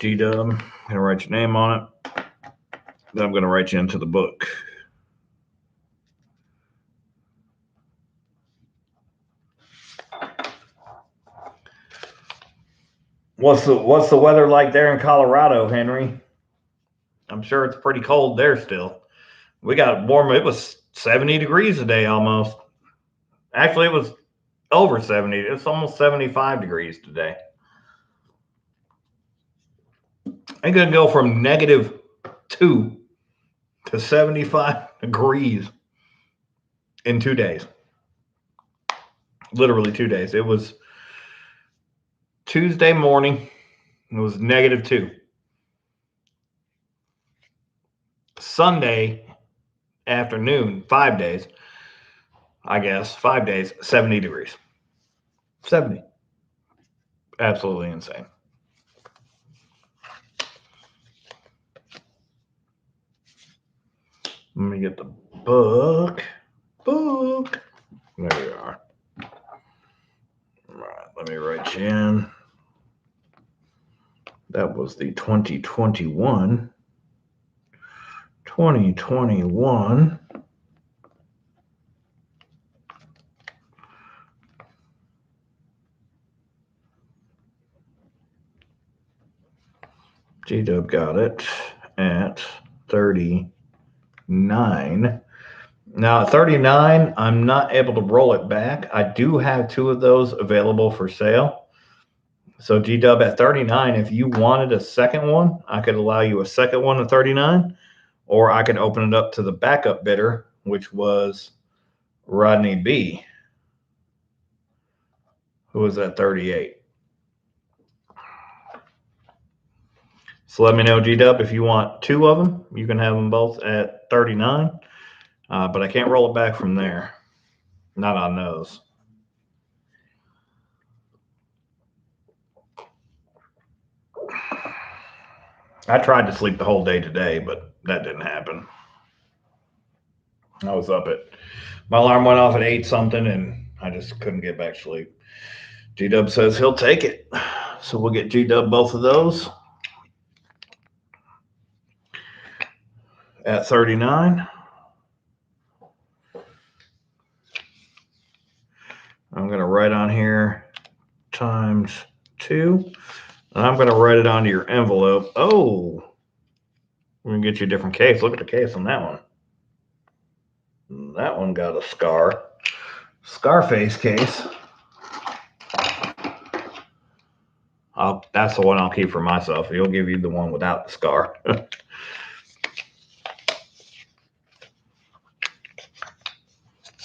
G-Dub, I'm going to write your name on it. Then I'm going to write you into the book. What's the weather like there in Colorado, Henry? I'm sure it's pretty cold there still. We got warm. It was 70 degrees today almost. Actually, it was over 70. It's almost 75 degrees today. I could go from -2 to 75 degrees in 2 days. Literally 2 days. It was Tuesday morning. It was -2. Sunday afternoon, 5 days, I guess, 5 days, 70 degrees. 70. Absolutely insane. Let me get the book. There you are. All right, let me write you in. That was the 2021. G-Dub got it at 39. Now at 39, I'm not able to roll it back. I do have 2 of those available for sale. So G-Dub at 39, if you wanted a second one, I could allow you a second one at 39, or I could open it up to the backup bidder, which was Rodney B, who was at 38. So let me know, G-Dub, if you want 2 of them. You can have them both at 39, but I can't roll it back from there. Not on those. I tried to sleep the whole day today, but that didn't happen. I was up my alarm went off at 8 something, and I just couldn't get back to sleep. G-Dub says he'll take it. So we'll get G-Dub both of those at 39. I'm going to write on here times 2. And I'm going to write it onto your envelope. Oh, we're going to get you a different case. Look at the case on that one. That one got a Scarface case. That's the one I'll keep for myself. He'll give you the one without the scar.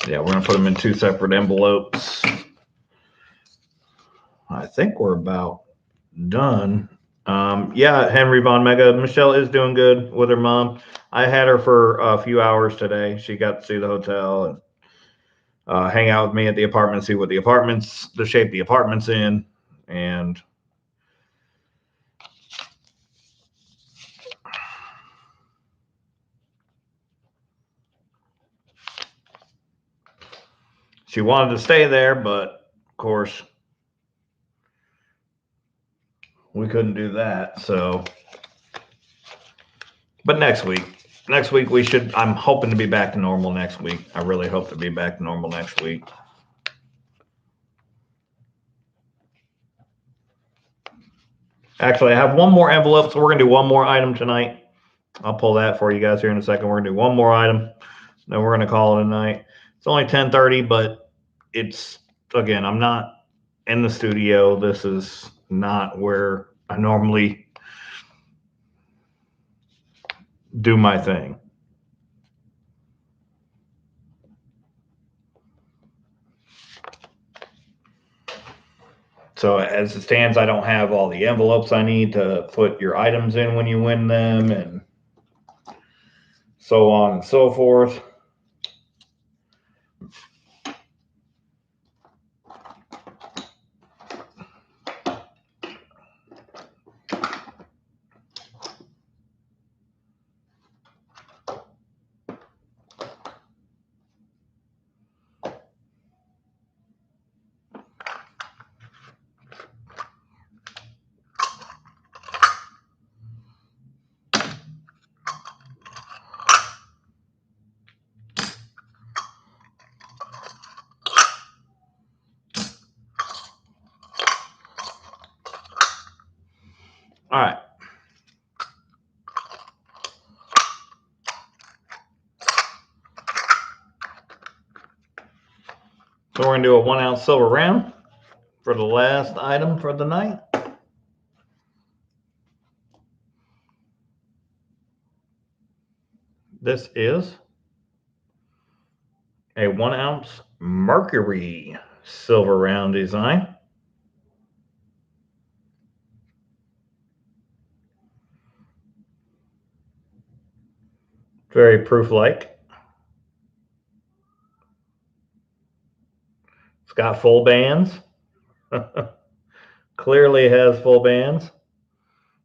Yeah, we're going to put them in 2 separate envelopes. I think we're about done. Yeah, Henry Von Mega. Michelle is doing good with her mom. I had her for a few hours today. She got to see the hotel and hang out with me at the apartment, see what the shape the apartment's in, and she wanted to stay there, but of course we couldn't do that. So, but next week I'm hoping to be back to normal next week. I really hope to be back to normal next week. Actually, I have one more envelope, so we're going to do one more item tonight. I'll pull that for you guys here in a second. We're going to do one more item. Then we're going to call it a night. It's only 10:30, but it's, again, I'm not in the studio. This is not where I normally do my thing. So as it stands, I don't have all the envelopes I need to put your items in when you win them, and so on and so forth. All right. So we're going to do a 1 ounce silver round for the last item for the night. This is a 1 ounce mercury silver round design. Very proof-like. It's got full bands. Clearly has full bands.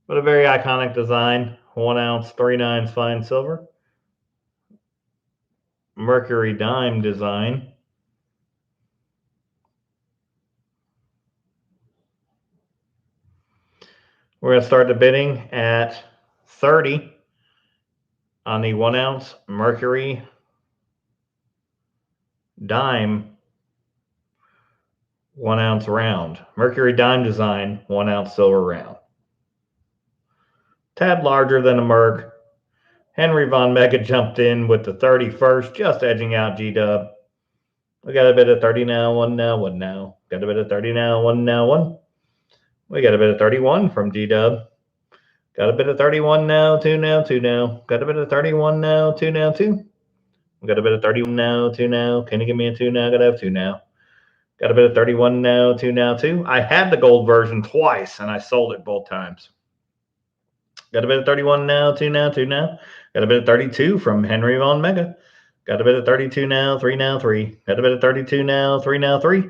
But a very iconic design. 1 ounce, 3/9 fine silver. Mercury dime design. We're going to start the bidding at 30 on the 1 ounce mercury dime 1 ounce round. Mercury dime design 1 ounce silver round. Tad larger than a Merc. Henry Von Mega jumped in with the 31st, just edging out G-Dub. We got a bit of 30 now, 1 now, 1 now. Got a bit of 30 now, 1 now, 1. We got a bit of 31 from G-Dub. Got a bit of 31 now, 2 now, 2 now. Got a bit of 31 now, 2 now, 2. We got a bit of 31 now, 2 now. Can you give me a 2 now? Gotta have 2 now. Got a bit of 31 now, 2 now, 2. I had the gold version twice, and I sold it both times. Got a bit of 31 now, 2 now, 2 now. Got a bit of 32 from Henry Von Mega. Got a bit of 32 now, 3 now, 3. Got a bit of 32 now, 3 now, 3.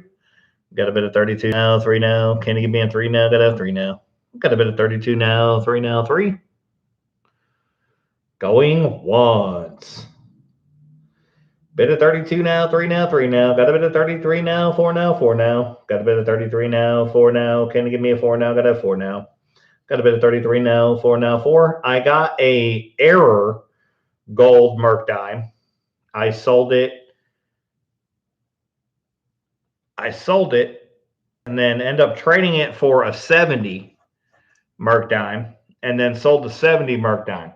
Got a bit of 32 now, 3 now. Can you give me a 3 now? Gotta have 3 now. Got a bit of 32 now, 3 now, 3. Going once. Bit of 32 now, 3 now, 3 now. Got a bit of 33 now, 4 now, 4 now. Got a bit of 33 now, 4 now. Can you give me a 4 now? Gotta have 4 now. Got a bit of 33 now, 4 now, 4. I got a error gold Merc dime. I sold it, and then end up trading it for a 70 Merc dime, and then sold the 70 Merc dime.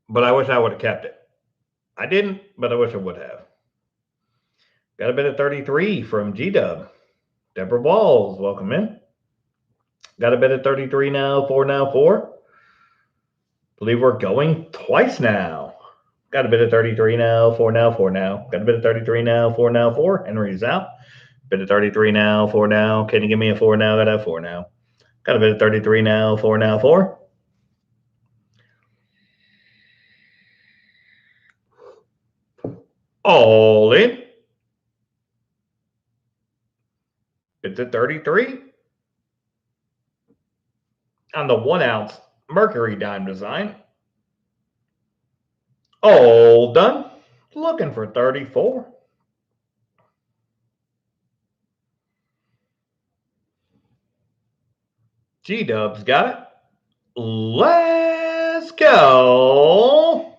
But I wish I would have kept it. I didn't, but I wish I would have. Got a bit of 33 from G-Dub. Deborah Walls, welcome in. Got a bit of 33 now, 4 now, 4. Believe we're going twice now. Got a bit of 33 now, 4 now, 4 now. Got a bit of 33 now, 4 now, 4. Henry's out. Bit of 33 now, 4 now. Can you give me a 4 now? Gotta have 4 now. Got a bit of 33 now, 4 now, 4. All in. It's a 33 on the 1 ounce mercury dime design. All done. Looking for 34. G-Dub's got it. Let's go.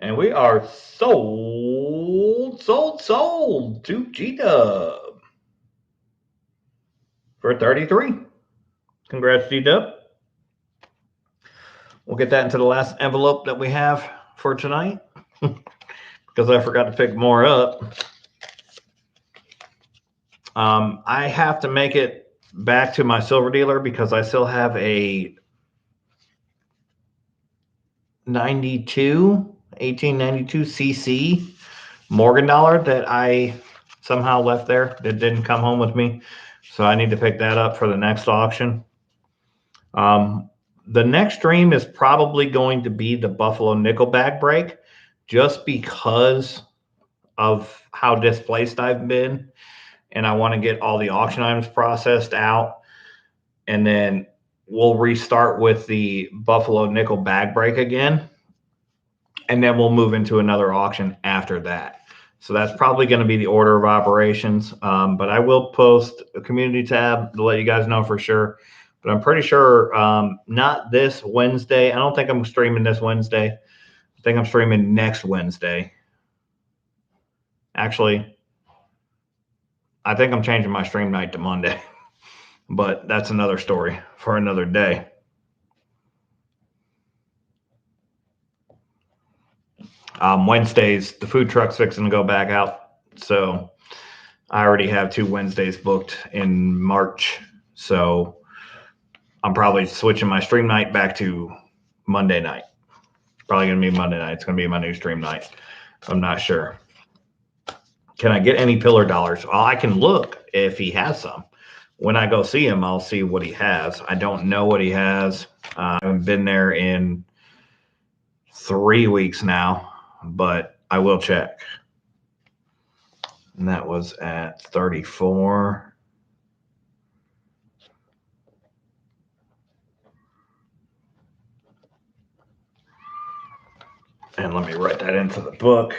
And we are sold to G-Dub for 33. Congrats, G-Dub. We'll get that into the last envelope that we have for tonight because I forgot to pick more up. I have to make it back to my silver dealer because I still have a 1892 CC Morgan dollar that I somehow left there that didn't come home with me. So I need to pick that up for the next auction. The next stream is probably going to be the Buffalo nickel bag break just because of how displaced I've been. And I want to get all the auction items processed out. And then we'll restart with the Buffalo nickel bag break again. And then we'll move into another auction after that. So that's probably going to be the order of operations. But I will post a community tab to let you guys know for sure. But I'm pretty sure not this Wednesday. I don't think I'm streaming this Wednesday. I think I'm streaming next Wednesday. Actually, I think I'm changing my stream night to Monday. But that's another story for another day. Wednesdays, the food truck's fixing to go back out. So I already have 2 Wednesdays booked in March. So I'm probably switching my stream night back to Monday night. Probably going to be Monday night. It's going to be my new stream night. I'm not sure. Can I get any pillar dollars? Well, I can look if he has some. When I go see him, I'll see what he has. I don't know what he has. I haven't been there in 3 weeks now, but I will check. And that was at 34. And let me write that into the book.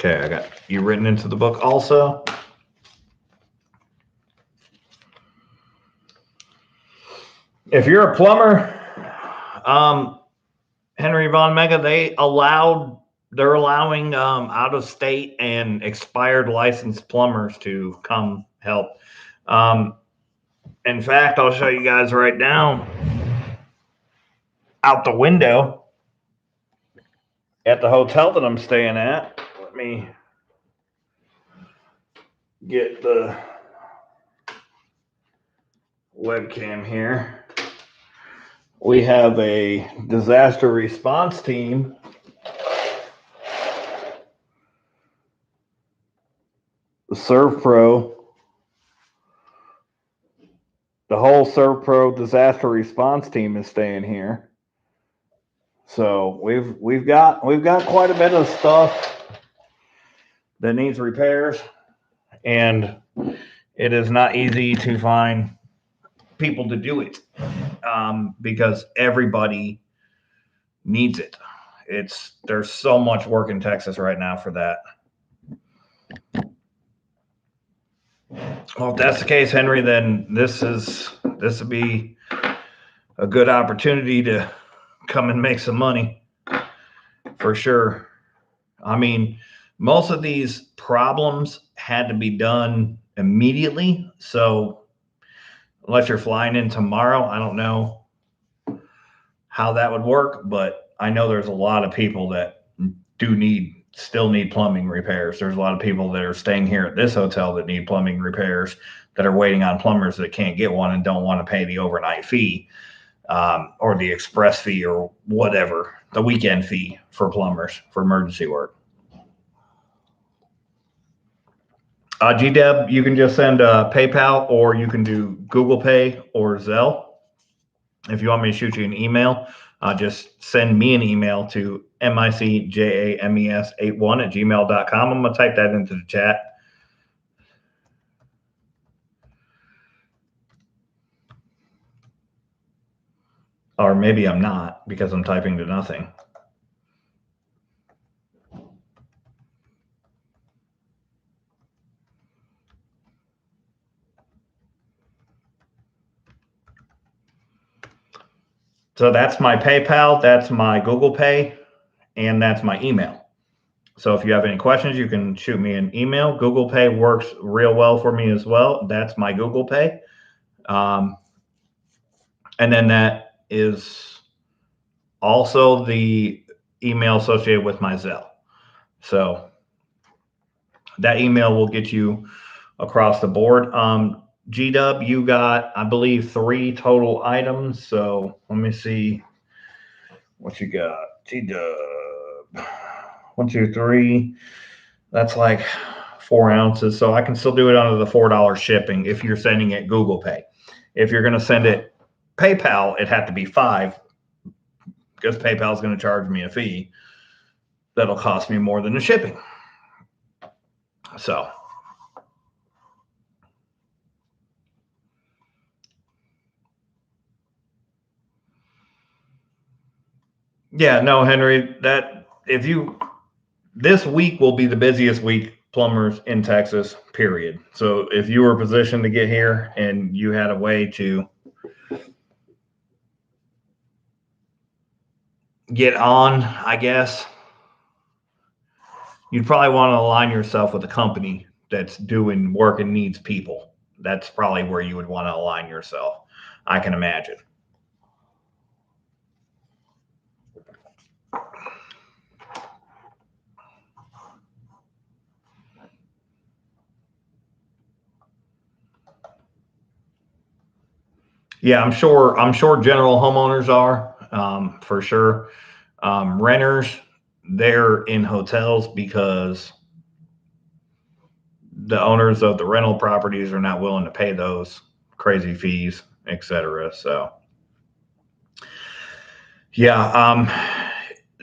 Okay, I got you written into the book also. If you're a plumber, Henry Von Mega, they're allowing out of state and expired licensed plumbers to come help. In fact, I'll show you guys right now out the window at the hotel that I'm staying at. Let me get the webcam here. We have a disaster response team. The ServPro, the whole ServPro disaster response team is staying here. So we've got quite a bit of stuff that needs repairs, and it is not easy to find people to do it because everybody needs it. There's so much work in Texas right now for that. Well, if that's the case, Henry, then this would be a good opportunity to come and make some money for sure. I mean, most of these problems had to be done immediately. So unless you're flying in tomorrow, I don't know how that would work, but I know there's a lot of people that still need plumbing repairs. There's a lot of people that are staying here at this hotel that need plumbing repairs that are waiting on plumbers that can't get one and don't want to pay the overnight fee or the express fee or whatever, the weekend fee for plumbers for emergency work. GDEB, you can just send PayPal or you can do Google Pay or Zelle. If you want me to shoot you an email, just send me an email to micjames81@gmail.com. I'm going to type that into the chat. Or maybe I'm not because I'm typing to nothing. So that's my PayPal, that's my Google Pay, and that's my email. So if you have any questions, you can shoot me an email. Google Pay works real well for me as well. That's my Google Pay. And then that is also the email associated with my Zelle. So that email will get you across the board. GW, you got, I believe, 3 total items. So let me see what you got. GW, 1, 2, 3. That's like 4 ounces. So I can still do it under the $4 shipping if you're sending it Google Pay. If you're going to send it PayPal, it had to be 5 because PayPal is going to charge me a fee that'll cost me more than the shipping. So yeah, no, Henry, that if you this week will be the busiest week plumbers in Texas, period. So if you were positioned to get here and you had a way to get on, I guess, you'd probably want to align yourself with a company that's doing work and needs people. That's probably where you would want to align yourself, I can imagine. Yeah, I'm sure. I'm sure general homeowners are for sure. Renters, they're in hotels because the owners of the rental properties are not willing to pay those crazy fees, etc. So, yeah,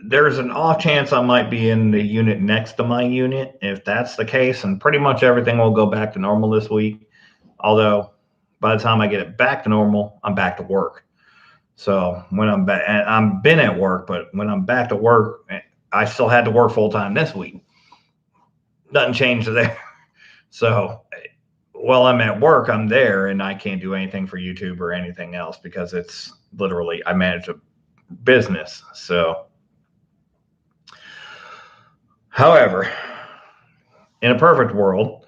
there's an off chance I might be in the unit next to my unit. If that's the case, and pretty much everything will go back to normal this week. Although, by the time I get it back to normal, I'm back to work. So when I'm back, and I've been at work, but when I'm back to work, I still had to work full time this week. Nothing changed there. So while I'm at work, I'm there and I can't do anything for YouTube or anything else because it's literally, I manage a business. So, however, in a perfect world,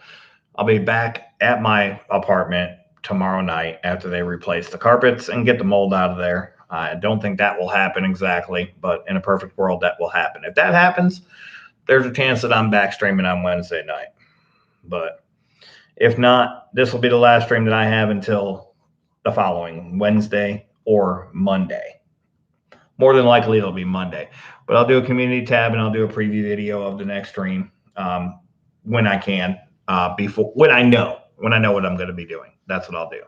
I'll be back at my apartment tomorrow night after they replace the carpets and get the mold out of there. I don't think that will happen exactly, but in a perfect world, that will happen. If that happens, there's a chance that I'm back streaming on Wednesday night. But if not, this will be the last stream that I have until the following Wednesday or Monday. More than likely, it'll be Monday. But I'll do a community tab and I'll do a preview video of the next stream when I can, before when I know what I'm going to be doing. That's what I'll do.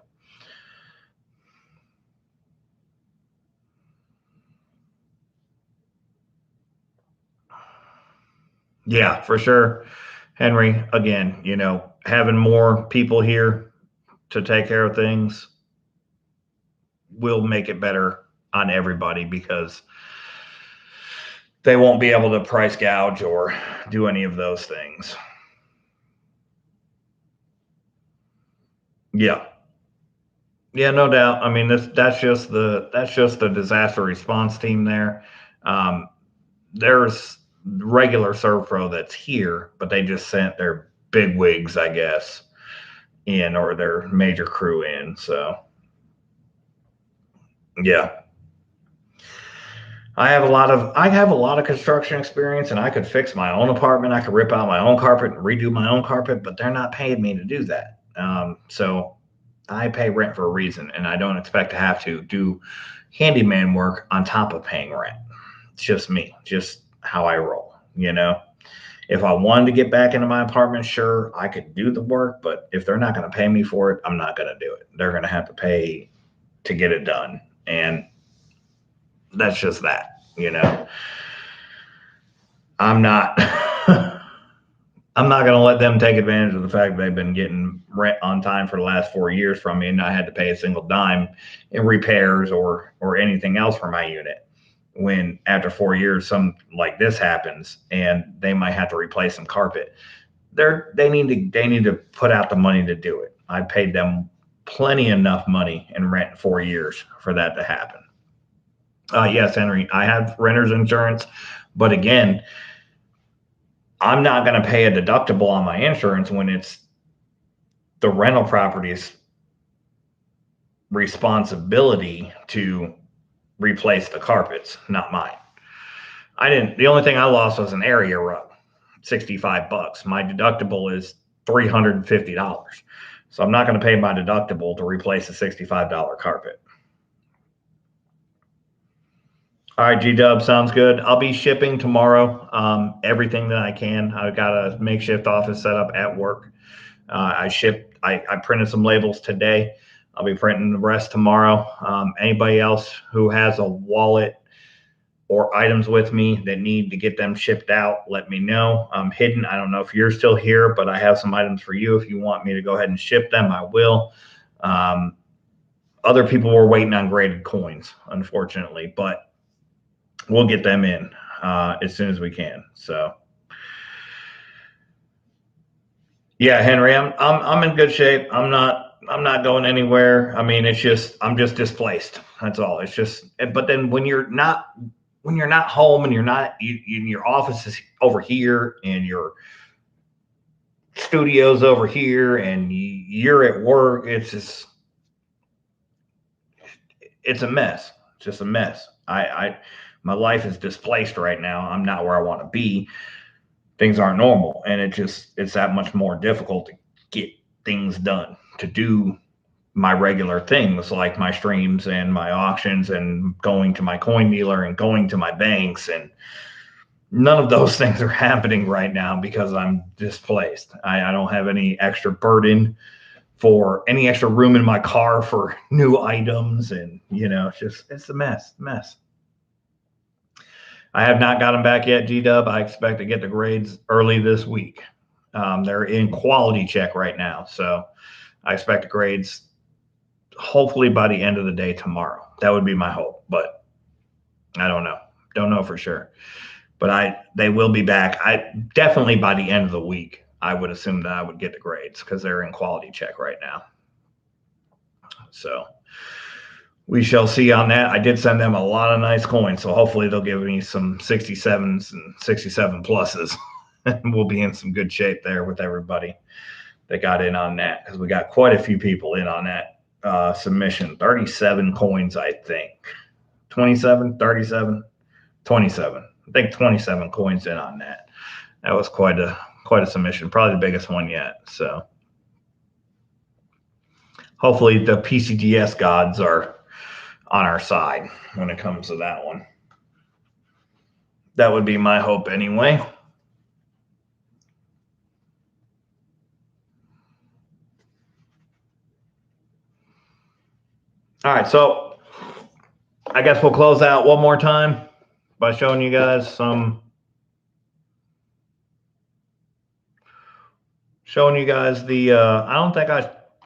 Yeah, for sure, Henry. Again, having more people here to take care of things will make it better on everybody because they won't be able to price gouge or do any of those things. Yeah. Yeah, no doubt. I mean, that's just the disaster response team there. There's regular Servpro that's here, but they just sent their big wigs, I guess, in or their major crew in. So yeah. I have a lot of construction experience and I could fix my own apartment. I could rip out my own carpet and redo my own carpet, but they're not paying me to do that. So I pay rent for a reason and I don't expect to have to do handyman work on top of paying rent. It's just me, just how I roll, If I wanted to get back into my apartment, sure, I could do the work, but if they're not going to pay me for it, I'm not going to do it. They're going to have to pay to get it done. And that's just that. I'm not I'm not going to let them take advantage of the fact that they've been getting rent on time for the last 4 years from me, and I had to pay a single dime in repairs or anything else for my unit. When after 4 years, some like this happens, and they might have to replace some carpet. They need to put out the money to do it. I paid them plenty enough money in rent in 4 years for that to happen. Yes, Henry, I have renter's insurance, but again, I'm not going to pay a deductible on my insurance when it's the rental property's responsibility to replace the carpets, not mine. The only thing I lost was an area rug, $65. My deductible is $350. So I'm not going to pay my deductible to replace a $65 carpet. All right, G-Dub, sounds good. I'll be shipping tomorrow, everything that I can. I've got a makeshift office set up at work. I printed some labels today. I'll be printing the rest tomorrow. Anybody else who has a wallet or items with me that need to get them shipped out, let me know. I'm hidden. I don't know if you're still here, but I have some items for you. If you want me to go ahead and ship them, I will. Other people were waiting on graded coins, unfortunately, but we'll get them in as soon as we can. So, yeah, Henry, I'm in good shape. I'm not going anywhere. I mean, I'm just displaced. That's all. It's just, but then when you're not home and your office is over here and your studio's over here and you're at work, it's a mess. It's just a mess. My life is displaced right now. I'm not where I want to be. Things aren't normal, and it's that much more difficult to get things done, to do my regular things like my streams and my auctions and going to my coin dealer and going to my banks, and none of those things are happening right now because I'm displaced. I don't have any extra burden for any extra room in my car for new items, and it's a mess. I have not got them back yet, G-Dub. I expect to get the grades early this week. They're in quality check right now, so I expect the grades hopefully by the end of the day tomorrow. That would be my hope, but I don't know. Don't know for sure. But they will be back. Definitely by the end of the week, I would assume that I would get the grades because they're in quality check right now. So we shall see on that. I did send them a lot of nice coins, so hopefully they'll give me some 67s and 67 pluses. And we'll be in some good shape there with everybody that got in on that, because we got quite a few people in on that submission. 37 coins, I think. 27, 37, 27. I think 27 coins in on that. That was quite a submission, probably the biggest one yet. So hopefully the PCGS gods are on our side when it comes to that one. That would be my hope anyway. All right, so I guess we'll close out one more time by showing you guys the I don't think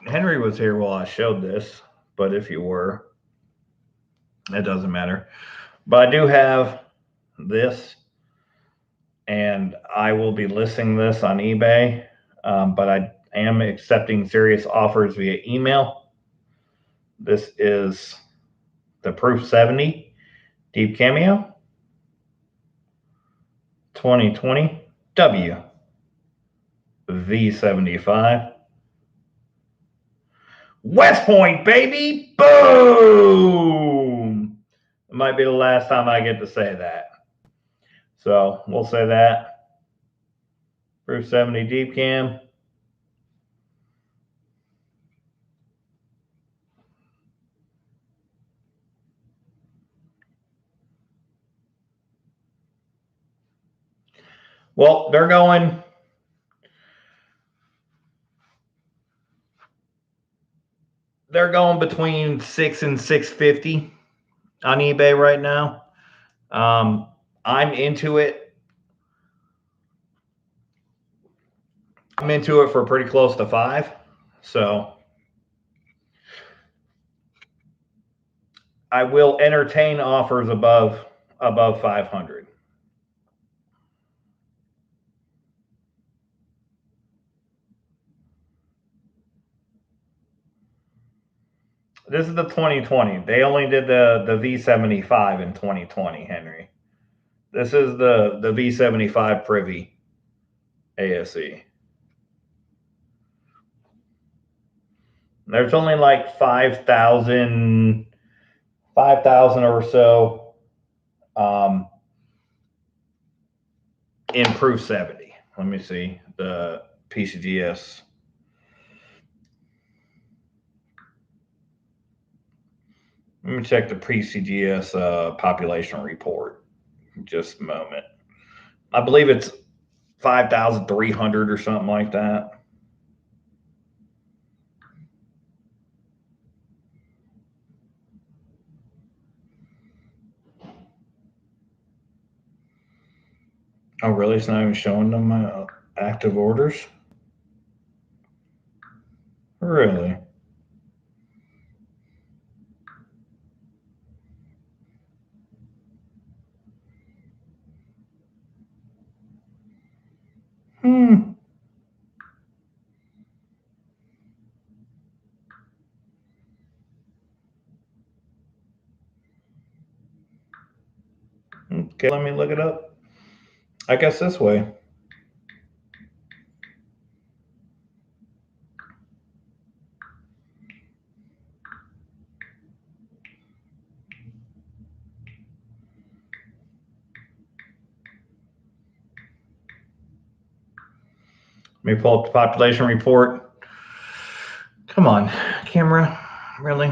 Henry was here while I showed this, but if you were, it doesn't matter. But I do have this, and I will be listing this on eBay, but I am accepting serious offers via email. This is the Proof 70 Deep Cameo 2020 W V75 West Point, baby. Boom. It might be the last time I get to say that. So we'll say that. Proof 70 Deep Cam. Well, they're going between 6 and 650 on eBay right now. I'm into it. I'm into it for pretty close to 5. So I will entertain offers above 500. This is the 2020. They only did the V75 in 2020, Henry. This is the V75 Privy ASE. There's only like 5,000 or so in Proof 70. Let me see the PCGS. Let me check the PCGS population report. Just a moment. I believe it's 5,300 or something like that. Oh, really? It's not even showing them my active orders? Really? Hmm. Okay, let me look it up. I guess this way. Let me pull up the population report. Come on, camera. Really?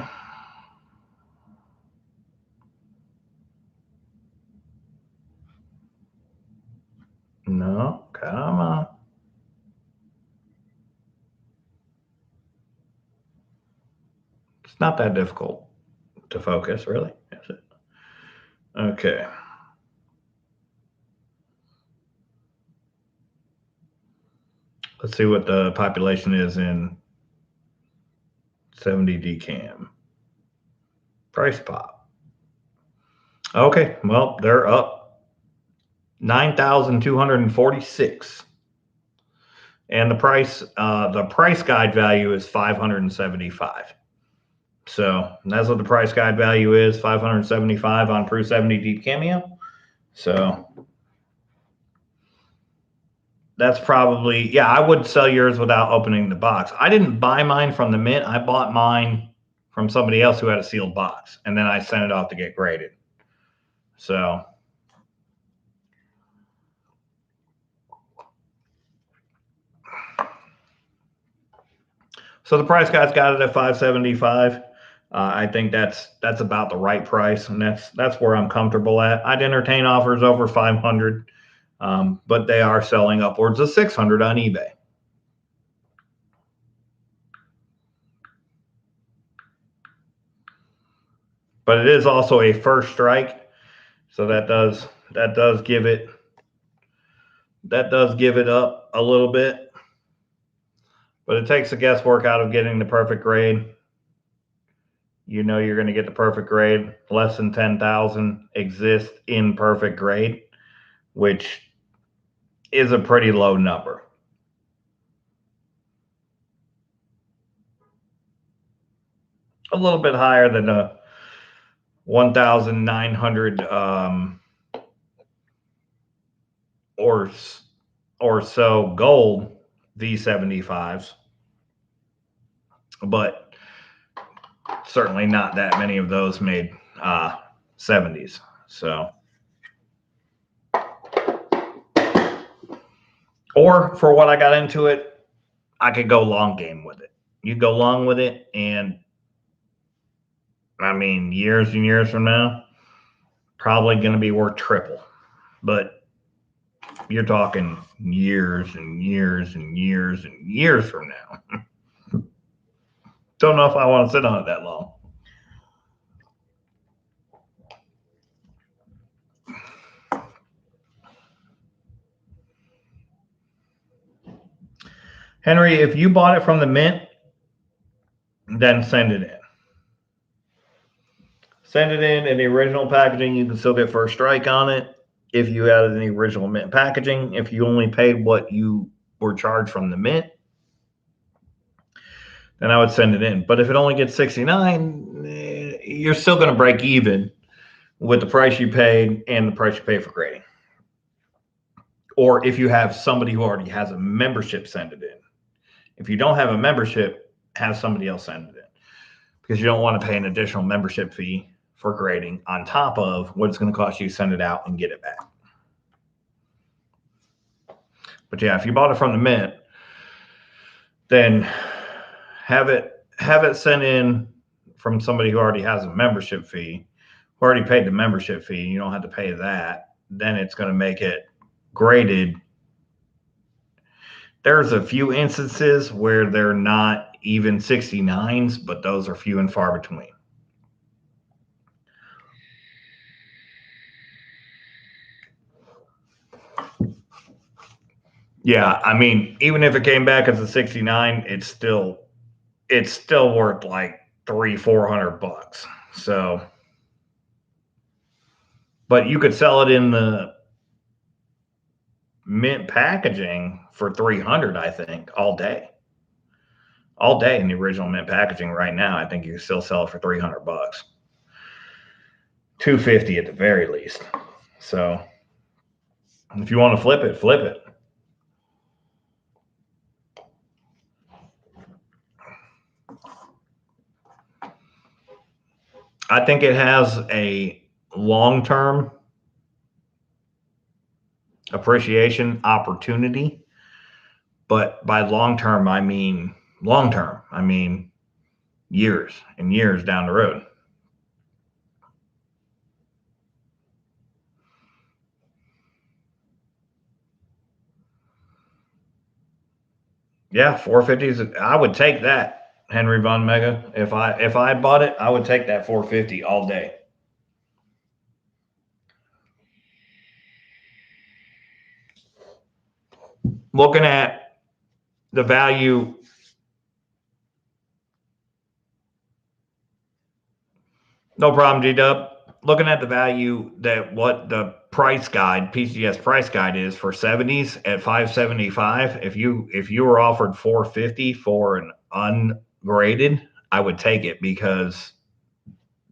No, come on. It's not that difficult to focus, really, is it? Okay. Let's see what the population is in 70 DCAM. Price pop. Okay, well, they're up 9,246. And the price guide value is 575. So that's what the price guide value is, 575 on Proof 70 Deep Cameo. So that's probably, yeah, I would sell yours without opening the box. I didn't buy mine from the mint. I bought mine from somebody else who had a sealed box, and then I sent it off to get graded. So the price guide's got it at 575. I think that's about the right price, and that's where I'm comfortable at. I'd entertain offers over 500, but they are selling upwards of 600 on eBay. But it is also a first strike, so that does give it up a little bit. But it takes the guesswork out of getting the perfect grade. You know you're going to get the perfect grade. Less than 10,000 exist in perfect grade, which is a pretty low number. A little bit higher than a 1,900 or so gold V75s, but certainly not that many of those made 70s. So, or for what I got into it, I could go long game with it. You go long with it, and I mean, years and years from now, probably going to be worth triple. But you're talking years and years and years and years from now. Don't know if I want to sit on it that long. Henry, if you bought it from the mint, then send it in. Send it in the original packaging. You can still get first strike on it if you had it in the original mint packaging. If you only paid what you were charged from the mint, then I would send it in. But if it only gets 69, you're still going to break even with the price you paid and the price you pay for grading. Or if you have somebody who already has a membership, send it in. If you don't have a membership, have somebody else send it in, because you don't want to pay an additional membership fee for grading on top of what it's going to cost you to send it out and get it back. But yeah, if you bought it from the mint, then have it sent in from somebody who already has a membership fee, who already paid the membership fee. You don't have to pay that. Then it's going to make it graded. There's a few instances where they're not even 69s, but those are few and far between. Yeah, I mean, even if it came back as a 69, it's still worth like $300-400. So, but you could sell it in the mint packaging for 300, I think, all day in the original mint packaging right now. I think you can still sell it for $300, $250 at the very least. So if you want to flip it, flip it. I think it has a long-term appreciation opportunity, but by long-term, I mean long-term. I mean years and years down the road. Yeah, 450s. I would take that, Henry Von Mega. If I bought it, I would take that 450 all day. Looking at the value, no problem, G-Dub. Looking at the value that what the price guide, PCS price guide is for 70s at 575. If you were offered 450 for an ungraded, I would take it, because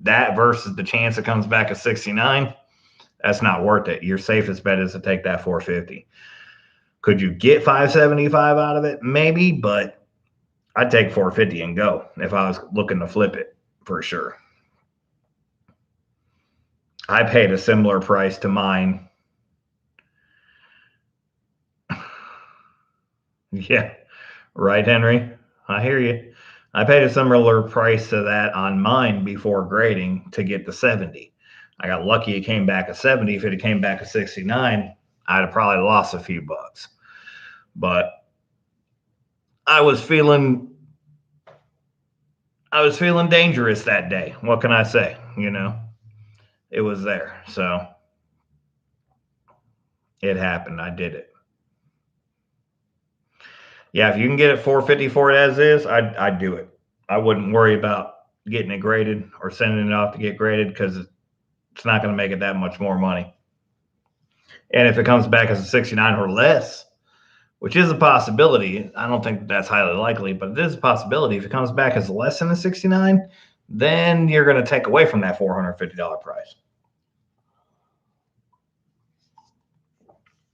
that versus the chance it comes back at 69, that's not worth it. Your safest bet is to take that 450. Could you get 575 out of it? Maybe, but I'd take 450 and go if I was looking to flip it for sure. I paid a similar price to mine. Yeah, right, Henry. I hear you. I paid a similar price to that on mine before grading to get the 70. I got lucky it came back a 70. If it had came back a 69, I'd have probably lost a few bucks. But I was feeling dangerous that day. What can I say? It was there. So it happened. I did it. Yeah, if you can get it 450 for it as is, I'd do it. I wouldn't worry about getting it graded or sending it off to get graded, because it's not going to make it that much more money. And if it comes back as a 69 or less, which is a possibility, I don't think that's highly likely, but it is a possibility. If it comes back as less than a 69, then you're going to take away from that $450 price.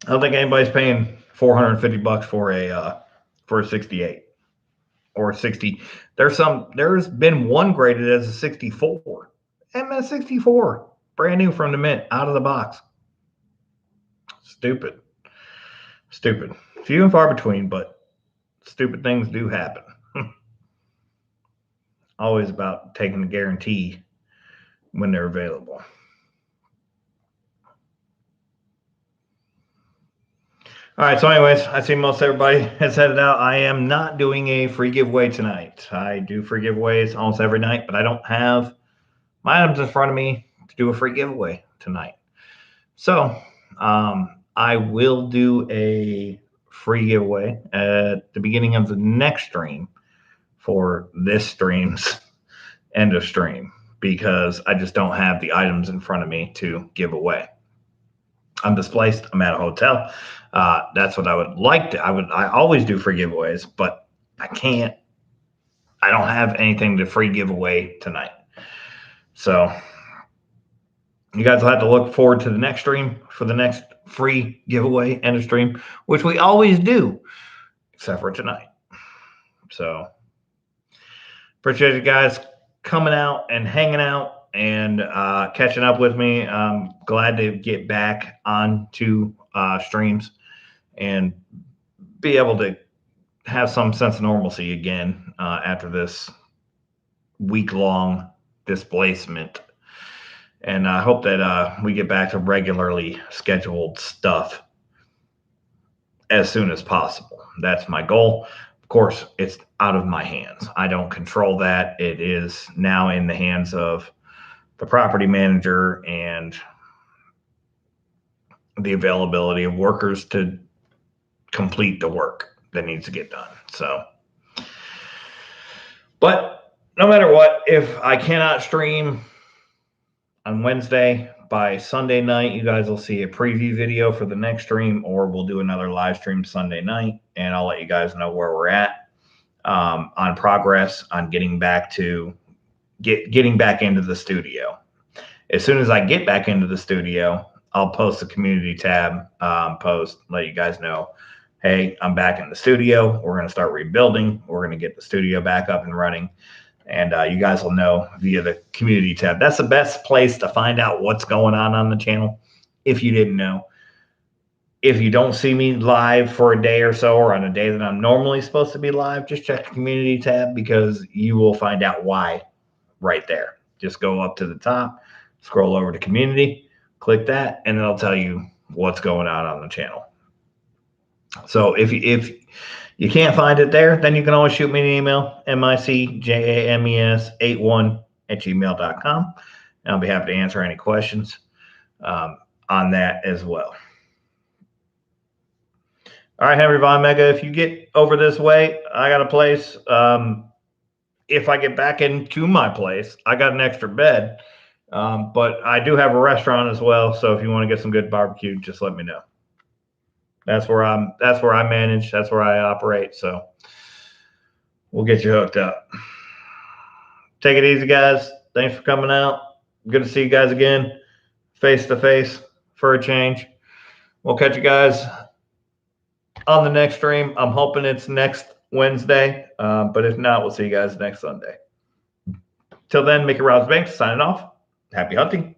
I don't think anybody's paying $450 for a 68 or 60. There's been one graded as a 64. MS64, brand new from the mint, out of the box. Stupid. Few and far between, but stupid things do happen. Always about taking the guarantee when they're available. All right, so anyways, I see most everybody has headed out. I am not doing a free giveaway tonight. I do free giveaways almost every night, but I don't have my items in front of me to do a free giveaway tonight. So I will do a free giveaway at the beginning of the next stream for this stream's end of stream, because I just don't have the items in front of me to give away. I'm displaced. I'm at a hotel. That's what I would like to. I always do free giveaways, but I can't. I don't have anything to free give away tonight. So you guys will have to look forward to the next stream for the next free giveaway end of stream, which we always do, except for tonight. So appreciate you guys coming out and hanging out and catching up with me. I'm glad to get back onto streams and be able to have some sense of normalcy again after this week-long displacement. And I hope that we get back to regularly scheduled stuff as soon as possible. That's my goal. Of course, it's out of my hands. I don't control that. It is now in the hands of the property manager and the availability of workers to complete the work that needs to get done. So, but no matter what, if I cannot stream on Wednesday, by Sunday night, you guys will see a preview video for the next stream, or we'll do another live stream Sunday night, and I'll let you guys know where we're at on progress on getting back to getting back into the studio. As soon as I get back into the studio, I'll post a community tab post, let you guys know, hey, I'm back in the studio. We're going to start rebuilding. We're going to get the studio back up and running. And you guys will know via the community tab. That's the best place to find out what's going on the channel, if you didn't know. If you don't see me live for a day or so, or on a day that I'm normally supposed to be live, just check the community tab, because you will find out why right there. Just go up to the top, scroll over to community, click that, and it'll tell you what's going on the channel. So if you can't find it there, then you can always shoot me an email, micjames81@gmail.com. And I'll be happy to answer any questions on that as well. All right, Henry Von Mega, if you get over this way, I got a place. If I get back into my place, I got an extra bed. But I do have a restaurant as well. So if you want to get some good barbecue, just let me know. That's where I manage. That's where I operate. So we'll get you hooked up. Take it easy, guys. Thanks for coming out. Good to see you guys again, face to face for a change. We'll catch you guys on the next stream. I'm hoping it's next Wednesday, but if not, we'll see you guys next Sunday. Till then, Mickey Rouse Banks signing off. Happy hunting.